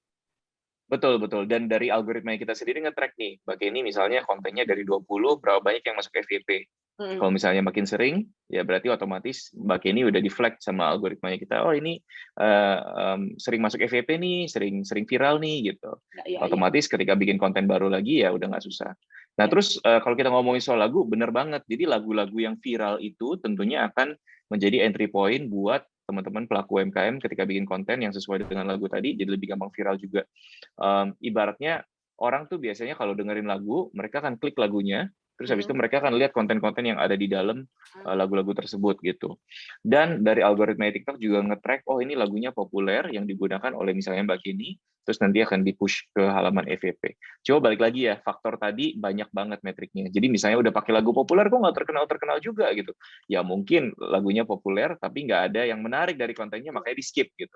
Betul. Dan dari algoritma kita sendiri nge-track nih, bagi ini misalnya kontennya dari 20, berapa banyak yang masuk FYP. Kalau misalnya makin sering, ya berarti otomatis Mbak Kenny udah di-flag sama algoritmanya kita. Oh ini sering masuk FYP nih, sering viral nih gitu. Otomatis ketika bikin konten baru lagi ya udah nggak susah. Nah terus kalau kita ngomongin soal lagu, bener banget. Jadi lagu-lagu yang viral itu tentunya akan menjadi entry point buat teman-teman pelaku UMKM ketika bikin konten yang sesuai dengan lagu tadi, jadi lebih gampang viral juga. Ibaratnya orang tuh biasanya kalau dengerin lagu, mereka akan klik lagunya, terus habis itu mereka akan lihat konten-konten yang ada di dalam lagu-lagu tersebut gitu. Dan dari algoritma TikTok juga nge-track, oh ini lagunya populer yang digunakan oleh misalnya Mbak Kenny, terus nanti akan di-push ke halaman FYP. Coba balik lagi ya, faktor tadi banyak banget metriknya. Jadi misalnya udah pakai lagu populer, kok nggak terkenal-terkenal juga gitu. Ya mungkin lagunya populer, tapi nggak ada yang menarik dari kontennya, makanya di-skip gitu.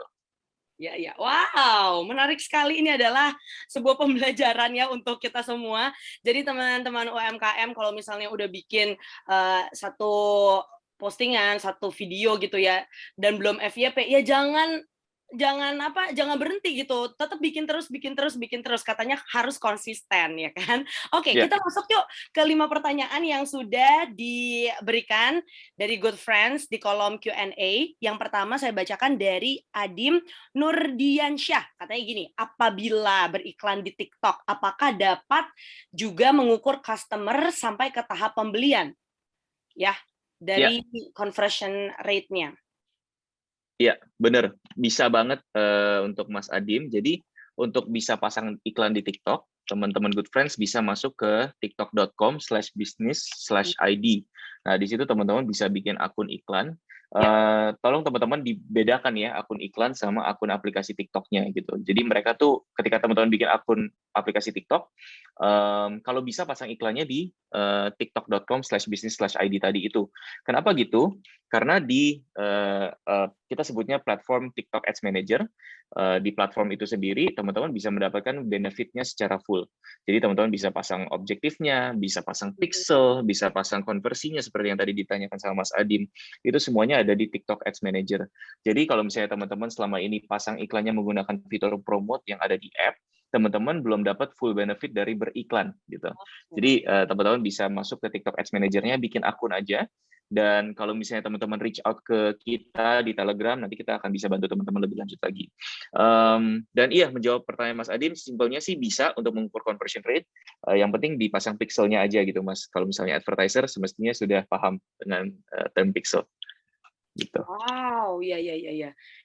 Ya, wow, menarik sekali. Ini adalah sebuah pembelajaran ya untuk kita semua. Jadi teman-teman UMKM kalau misalnya udah bikin satu postingan, satu video gitu ya, dan belum FYP, ya jangan berhenti gitu, tetap bikin terus, katanya harus konsisten ya kan. Oke, kita masuk yuk ke 5 pertanyaan yang sudah diberikan dari Good Friends di kolom Q&A. Yang pertama saya bacakan dari Adim Nurdiansyah, katanya gini, apabila beriklan di TikTok, apakah dapat juga mengukur customer sampai ke tahap pembelian? ya dari conversion rate-nya. Iya, bener. Bisa banget untuk Mas Adim. Jadi untuk bisa pasang iklan di TikTok, teman-teman Good Friends bisa masuk ke tiktok.com/business/id. Nah, di situ teman-teman bisa bikin akun iklan. Tolong teman-teman dibedakan ya akun iklan sama akun aplikasi TikTok-nya gitu. Jadi mereka tuh ketika teman-teman bikin akun aplikasi TikTok, kalau bisa pasang iklannya di tiktok.com/business/id tadi itu. Kenapa gitu? Karena di kita sebutnya platform TikTok Ads Manager, di platform itu sendiri teman-teman bisa mendapatkan benefitnya secara full. Jadi teman-teman bisa pasang objektifnya, bisa pasang pixel, bisa pasang konversinya seperti yang tadi ditanyakan sama Mas Adim. Itu semuanya ada di TikTok Ads Manager. Jadi kalau misalnya teman-teman selama ini pasang iklannya menggunakan fitur promote yang ada di app, teman-teman belum dapat full benefit dari beriklan gitu. Jadi teman-teman bisa masuk ke TikTok Ads Manager-nya, bikin akun aja. Dan kalau misalnya teman-teman reach out ke kita di Telegram, nanti kita akan bisa bantu teman-teman lebih lanjut lagi. Dan iya, menjawab pertanyaan Mas Adim, simpelnya sih bisa untuk mengukur conversion rate. Yang penting dipasang pixelnya aja gitu, Mas. Kalau misalnya advertiser, semestinya sudah paham dengan term pixel. Gitu. Wow, iya.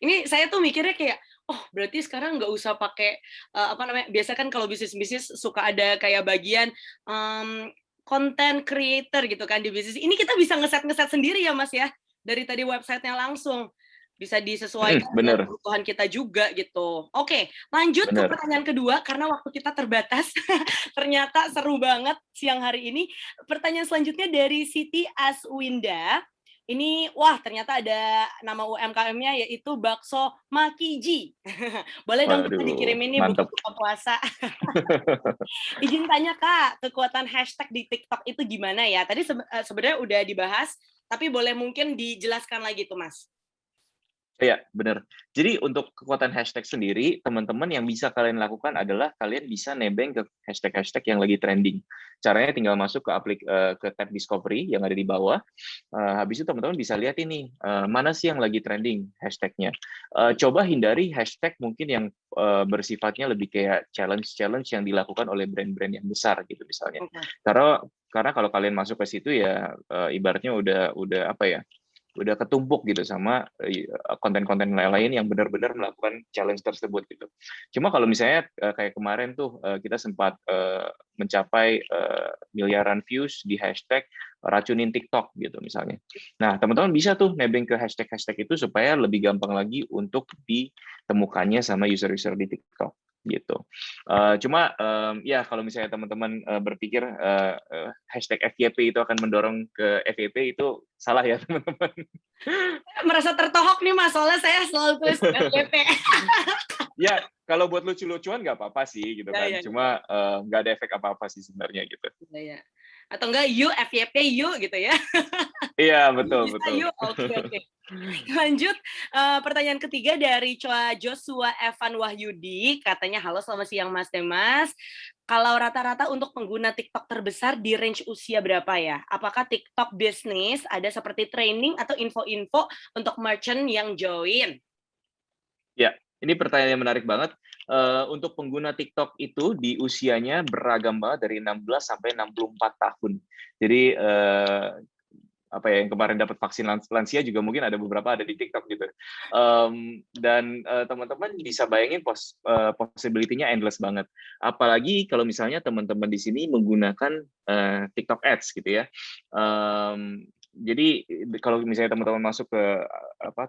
Ini saya tuh mikirnya kayak, oh berarti sekarang nggak usah pakai biasa kan kalau bisnis suka ada kayak bagian content creator gitu kan di bisnis. Ini kita bisa ngeset sendiri ya Mas ya, dari tadi websitenya langsung bisa disesuaikan dengan kebutuhan kita juga gitu. Oke, lanjut ke pertanyaan kedua karena waktu kita terbatas. Ternyata seru banget siang hari ini. Pertanyaan selanjutnya dari Siti Aswinda. Ini, wah ternyata ada nama UMKM-nya yaitu Bakso Makiji. Boleh dong kita dikirimin nih buku buka puasa. Izin tanya Kak, kekuatan hashtag di TikTok itu gimana ya? Tadi sebenarnya udah dibahas, tapi boleh mungkin dijelaskan lagi tuh Mas. Iya, benar. Jadi untuk kekuatan hashtag sendiri, teman-teman yang bisa kalian lakukan adalah kalian bisa nebeng ke hashtag-hashtag yang lagi trending. Caranya tinggal masuk ke tab Discovery yang ada di bawah. Habis itu teman-teman bisa lihat ini, mana sih yang lagi trending hashtag-nya. Coba hindari hashtag mungkin yang bersifatnya lebih kayak challenge-challenge yang dilakukan oleh brand-brand yang besar gitu misalnya. Karena kalau kalian masuk ke situ ya ibaratnya udah apa ya? Udah ketumpuk gitu sama konten-konten lain yang benar-benar melakukan challenge tersebut gitu. Cuma kalau misalnya kayak kemarin tuh kita sempat mencapai miliaran views di hashtag racunin TikTok gitu misalnya. Nah, teman-teman bisa tuh nebeng ke hashtag-hashtag itu supaya lebih gampang lagi untuk ditemukannya sama user-user di TikTok gitu. Cuma ya kalau misalnya teman-teman berpikir hashtag FYP itu akan mendorong ke FYP itu salah ya teman-teman. Merasa tertohok nih Mas, soalnya saya selalu tulis FYP. Ya, kalau buat lucu-lucuan nggak apa-apa sih gitu kan. Cuma nggak ada efek apa-apa sih sebenarnya gitu. Iya. Atau enggak yuk FYP yuk gitu ya. Iya, betul. Yuk. Oke. Lanjut, pertanyaan ketiga dari Joshua Evan Wahyudi, katanya halo selamat siang Mas Demas. Kalau rata-rata untuk pengguna TikTok terbesar di range usia berapa ya? Apakah TikTok bisnis ada seperti training atau info-info untuk merchant yang join? Ya, ini pertanyaan yang menarik banget. Untuk pengguna TikTok itu di usianya beragam banget dari 16 sampai 64 tahun. Jadi apa ya yang kemarin dapat vaksin lansia juga mungkin ada beberapa ada di TikTok gitu. Dan teman-teman bisa bayangin possibility-nya endless banget. Apalagi kalau misalnya teman-teman di sini menggunakan TikTok Ads gitu ya. Jadi kalau misalnya teman-teman masuk ke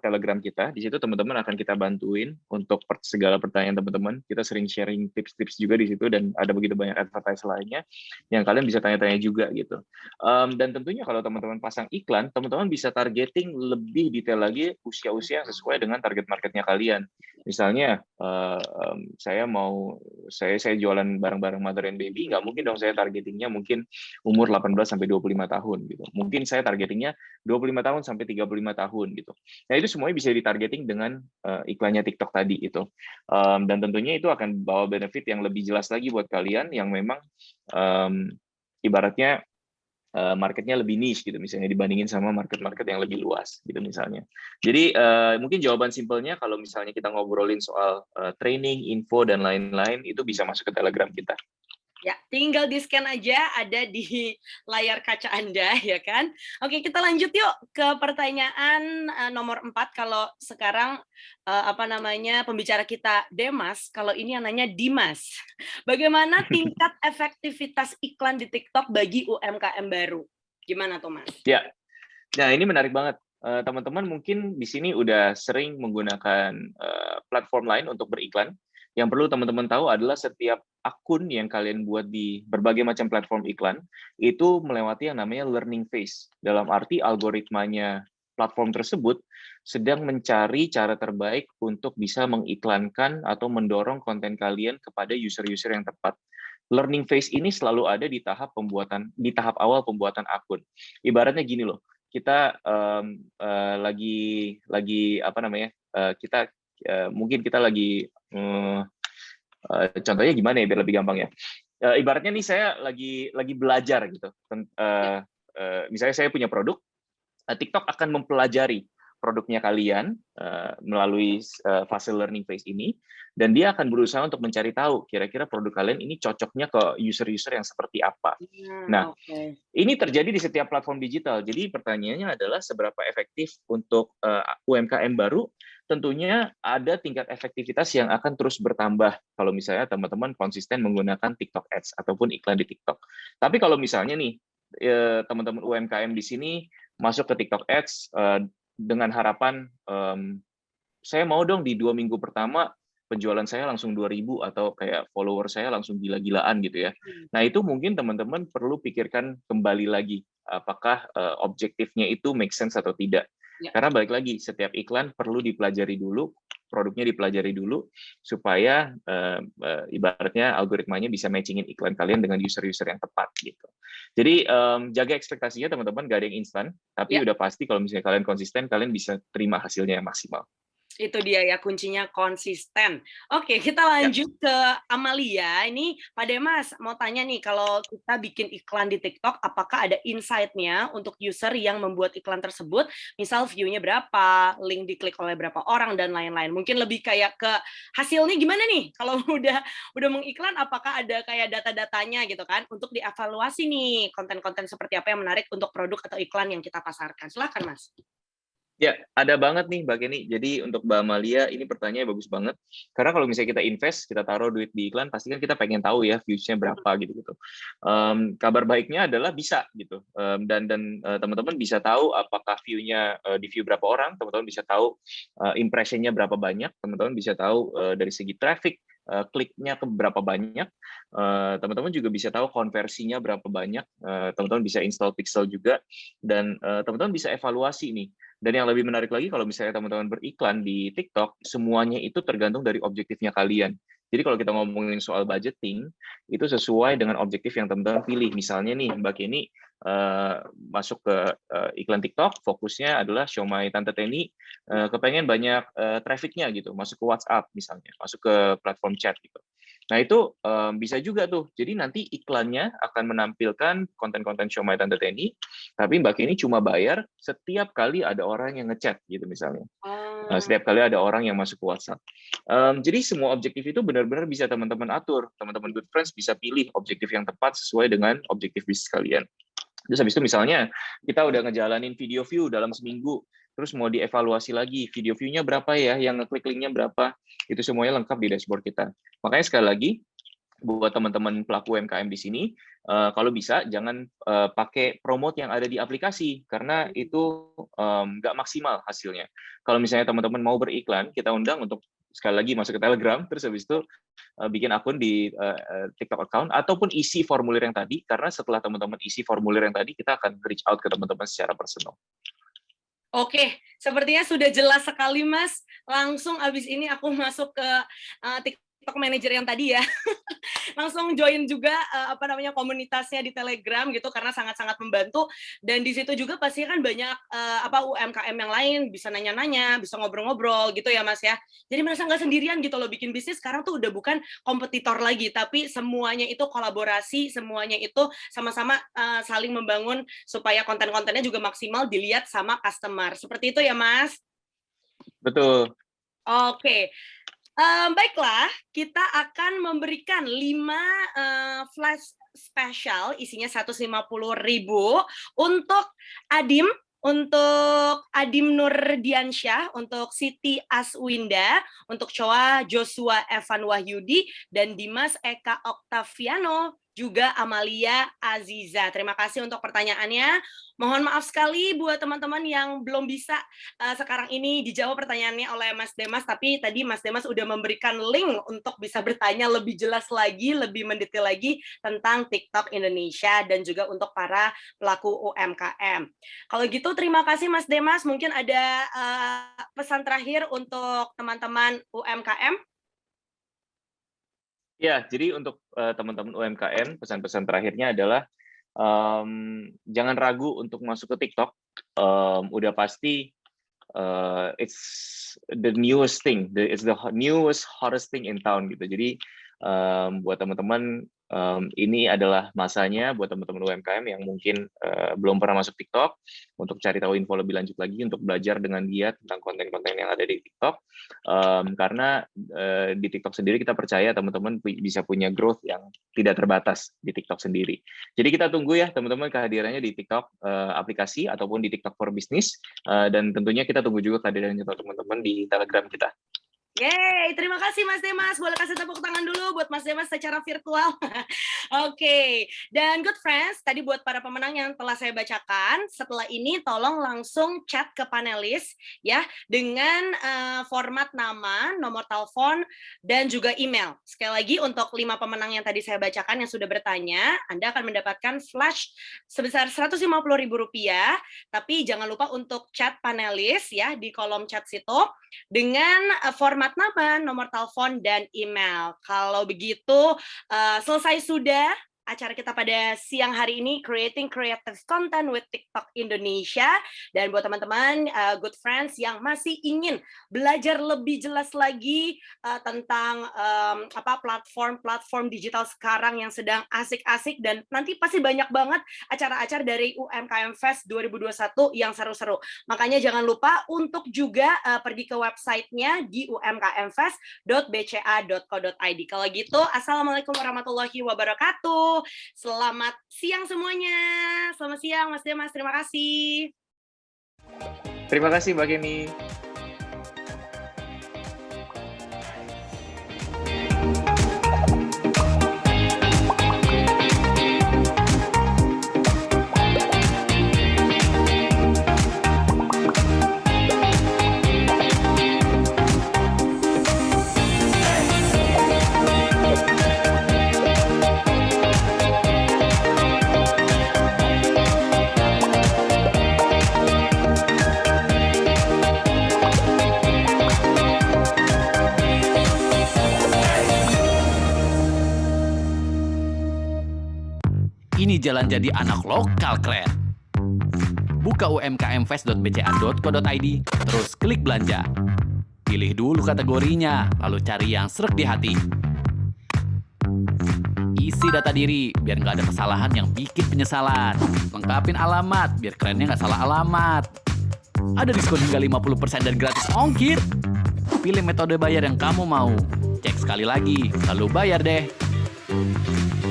Telegram kita, di situ teman-teman akan kita bantuin untuk segala pertanyaan teman-teman. Kita sering sharing tips-tips juga di situ dan ada begitu banyak advertiser lainnya yang kalian bisa tanya-tanya juga gitu. Dan tentunya kalau teman-teman pasang iklan, teman-teman bisa targeting lebih detail lagi usia-usia yang sesuai dengan target marketnya kalian. Misalnya saya jualan barang-barang mother and baby, nggak mungkin dong saya targetingnya mungkin umur 18 sampai 25 tahun gitu. Mungkin saya targetingnya 25 tahun sampai 35 tahun gitu. Nah, itu semuanya bisa ditargeting dengan iklannya TikTok tadi itu. Dan tentunya itu akan bawa benefit yang lebih jelas lagi buat kalian yang memang ibaratnya marketnya lebih niche gitu misalnya dibandingin sama market-market yang lebih luas gitu misalnya. Jadi mungkin jawaban simpelnya kalau misalnya kita ngobrolin soal training, info dan lain-lain itu bisa masuk ke Telegram kita. Ya, tinggal di-scan aja, ada di layar kaca Anda, ya kan? Oke, kita lanjut yuk ke pertanyaan nomor 4. Kalau sekarang pembicara kita Demas, kalau ini yang nanya Dimas. Bagaimana tingkat efektivitas iklan di TikTok bagi UMKM baru? Gimana tuh, Mas? Ya, nah ini menarik banget. Teman-teman mungkin di sini udah sering menggunakan platform lain untuk beriklan. Yang perlu teman-teman tahu adalah setiap akun yang kalian buat di berbagai macam platform iklan, itu melewati yang namanya learning phase. Dalam arti algoritmanya platform tersebut sedang mencari cara terbaik untuk bisa mengiklankan atau mendorong konten kalian kepada user-user yang tepat. Learning phase ini selalu ada di tahap awal pembuatan akun. Ibaratnya gini loh, kita mungkin kita lagi contohnya gimana ya biar lebih gampang ya. Ibaratnya nih saya lagi belajar gitu. Misalnya saya punya produk, TikTok akan mempelajari produknya kalian melalui fase learning phase ini, dan dia akan berusaha untuk mencari tahu kira-kira produk kalian ini cocoknya ke user-user yang seperti apa. Nah, ini terjadi di setiap platform digital. Jadi pertanyaannya adalah seberapa efektif untuk UMKM baru. Tentunya ada tingkat efektivitas yang akan terus bertambah kalau misalnya teman-teman konsisten menggunakan TikTok Ads ataupun iklan di TikTok. Tapi kalau misalnya nih teman-teman UMKM di sini masuk ke TikTok Ads dengan harapan saya mau dong di 2 minggu pertama penjualan saya langsung 2.000 atau kayak follower saya langsung gila-gilaan gitu ya. Nah itu mungkin teman-teman perlu pikirkan kembali lagi apakah objektifnya itu make sense atau tidak. Ya. Karena balik lagi, setiap iklan perlu dipelajari dulu, produknya dipelajari dulu, supaya ibaratnya algoritmanya bisa matchingin iklan kalian dengan user-user yang tepat gitu. Jadi jaga ekspektasinya teman-teman, gak ada yang instan, tapi udah pasti kalau misalnya kalian konsisten, kalian bisa terima hasilnya yang maksimal. Itu dia ya, kuncinya konsisten. Oke, kita lanjut ke Amalia. Ini Pak Demas mau tanya nih, kalau kita bikin iklan di TikTok, apakah ada insight-nya untuk user yang membuat iklan tersebut? Misal view-nya berapa, link diklik oleh berapa orang, dan lain-lain. Mungkin lebih kayak ke hasilnya gimana nih? Kalau udah mengiklan, apakah ada kayak data-datanya gitu kan? Untuk dievaluasi nih, konten-konten seperti apa yang menarik untuk produk atau iklan yang kita pasarkan. Silakan, Mas. Ya, ada banget nih Mbak Kenny. Jadi untuk Mbak Amalia, ini pertanyaannya bagus banget. Karena kalau misalnya kita invest, kita taruh duit di iklan, pasti kan kita pengen tahu ya views-nya berapa gitu-gitu. Kabar baiknya adalah bisa gitu. Dan teman-teman bisa tahu apakah view-nya di view berapa orang, teman-teman bisa tahu impression-nya berapa banyak, teman-teman bisa tahu dari segi traffic, kliknya ke berapa banyak, teman-teman juga bisa tahu konversinya berapa banyak, teman-teman bisa install pixel juga, dan teman-teman bisa evaluasi nih. Dan yang lebih menarik lagi kalau misalnya teman-teman beriklan di TikTok, semuanya itu tergantung dari objektifnya kalian. Jadi kalau kita ngomongin soal budgeting, itu sesuai dengan objektif yang teman-teman pilih. Misalnya nih, Mbak Kenny masuk ke iklan TikTok, fokusnya adalah Show My Tante Teni, kepengen banyak traffic-nya gitu, masuk ke WhatsApp misalnya, masuk ke platform chat gitu. Nah itu bisa juga tuh, jadi nanti iklannya akan menampilkan konten-konten Show My Tante Teni, tapi Mbak Kenny cuma bayar setiap kali ada orang yang ngechat gitu misalnya. Setiap kali ada orang yang masuk ke WhatsApp. Jadi semua objektif itu benar-benar bisa teman-teman atur. Teman-teman Good Friends bisa pilih objektif yang tepat sesuai dengan objektif bisnis kalian. Terus habis itu misalnya kita udah ngejalanin video view dalam seminggu, terus mau dievaluasi lagi video view-nya berapa ya, yang ngeklik link-nya berapa, itu semuanya lengkap di dashboard kita. Makanya sekali lagi, buat teman-teman pelaku UMKM di sini, kalau bisa jangan pakai promote yang ada di aplikasi, karena itu nggak maksimal hasilnya. Kalau misalnya teman-teman mau beriklan, kita undang untuk sekali lagi masuk ke Telegram, terus habis itu bikin akun di TikTok account, ataupun isi formulir yang tadi, karena setelah teman-teman isi formulir yang tadi, kita akan reach out ke teman-teman secara personal. Oke, sepertinya sudah jelas sekali, Mas. Langsung abis ini aku masuk ke TikTok Manager yang tadi ya. Langsung join juga komunitasnya di Telegram gitu, karena sangat-sangat membantu. Dan di situ juga pasti kan banyak UMKM yang lain, bisa nanya-nanya, bisa ngobrol-ngobrol gitu ya Mas ya. Jadi merasa nggak sendirian gitu loh, bikin bisnis sekarang tuh udah bukan kompetitor lagi, tapi semuanya itu kolaborasi, semuanya itu sama-sama saling membangun supaya konten-kontennya juga maksimal dilihat sama customer. Seperti itu ya Mas? Betul. Oke. Baiklah, kita akan memberikan 5 flash special isinya 150.000 untuk Adim Nurdiansyah, untuk Siti Aswinda, untuk Choa Joshua Evan Wahyudi, dan Dimas Eka Oktaviano, juga Amalia Aziza. Terima kasih untuk pertanyaannya. Mohon maaf sekali buat teman-teman yang belum bisa sekarang ini dijawab pertanyaannya oleh Mas Demas, tapi tadi Mas Demas udah memberikan link untuk bisa bertanya lebih jelas lagi, lebih mendetail lagi tentang TikTok Indonesia dan juga untuk para pelaku UMKM. Kalau gitu terima kasih Mas Demas. Mungkin ada pesan terakhir untuk teman-teman UMKM. Ya, jadi untuk teman-teman UMKM, pesan-pesan terakhirnya adalah jangan ragu untuk masuk ke TikTok. Udah pasti it's the newest thing, it's the newest hottest thing in town gitu. Jadi buat teman-teman ini adalah masanya buat teman-teman UMKM yang mungkin belum pernah masuk TikTok untuk cari tahu info lebih lanjut lagi, untuk belajar dengan dia tentang konten-konten yang ada di TikTok. Karena di TikTok sendiri kita percaya teman-teman bisa punya growth yang tidak terbatas di TikTok sendiri. Jadi kita tunggu ya teman-teman kehadirannya di TikTok aplikasi ataupun di TikTok for Business, dan tentunya kita tunggu juga kehadirannya teman-teman di Telegram kita. Yeay, terima kasih Mas Demas. Boleh kasih tepuk tangan dulu buat Mas Demas secara virtual. Oke, dan good friends, tadi buat para pemenang yang telah saya bacakan, setelah ini tolong langsung chat ke panelis ya dengan format nama, nomor telepon, dan juga email. Sekali lagi untuk 5 pemenang yang tadi saya bacakan yang sudah bertanya, Anda akan mendapatkan flash sebesar Rp150.000, tapi jangan lupa untuk chat panelis ya di kolom chat situ dengan format nama, nomor telepon, dan email. Kalau begitu, selesai sudah acara kita pada siang hari ini, Creating Creative Content with TikTok Indonesia. Dan buat teman-teman, good friends yang masih ingin belajar lebih jelas lagi tentang platform digital sekarang yang sedang asik-asik, dan nanti pasti banyak banget acara-acara dari UMKM Fest 2021 yang seru-seru. Makanya jangan lupa untuk juga pergi ke websitenya di umkmfest.bca.co.id. Kalau gitu, Assalamualaikum warahmatullahi wabarakatuh. Selamat siang semuanya. Selamat siang Mas Demas, terima kasih. Terima kasih Mbak Kenny. Ini jalan jadi anak lokal keren. Buka umkmfest.bca.co.id, terus klik belanja. Pilih dulu kategorinya, lalu cari yang sreg di hati. Isi data diri, biar nggak ada kesalahan yang bikin penyesalan. Lengkapin alamat, biar kerennya nggak salah alamat. Ada diskon hingga 50% dan gratis ongkir. Pilih metode bayar yang kamu mau. Cek sekali lagi, lalu bayar deh.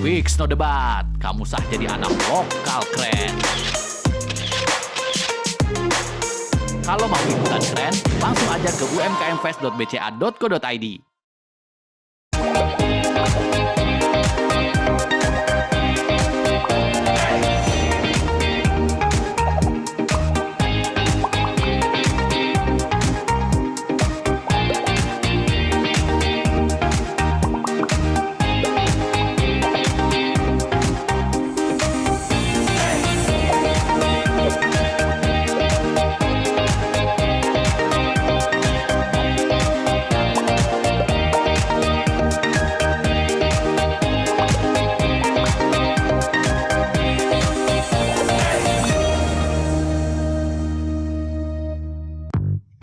Fix no debat, kamu sah jadi anak lokal keren. Kalau mau ikutan keren, langsung aja ke umkmfest.bca.co.id.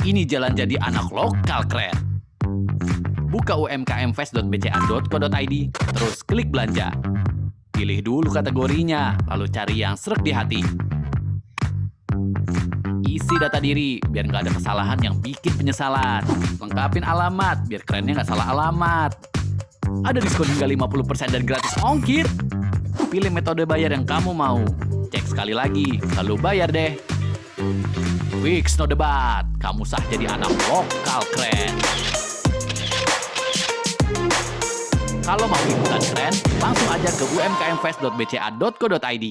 Ini jalan jadi anak lokal keren. Buka umkmfest.bca.co.id, terus klik belanja. Pilih dulu kategorinya, lalu cari yang sreg di hati. Isi data diri biar nggak ada kesalahan yang bikin penyesalan. Lengkapin alamat biar kerennya nggak salah alamat. Ada diskon hingga 50% dan gratis ongkir. Pilih metode bayar yang kamu mau. Cek sekali lagi, lalu bayar deh. Wix no debat, kamu sah jadi anak lokal keren. Kalau mau ikutan keren, langsung aja ke umkmfest.bca.co.id.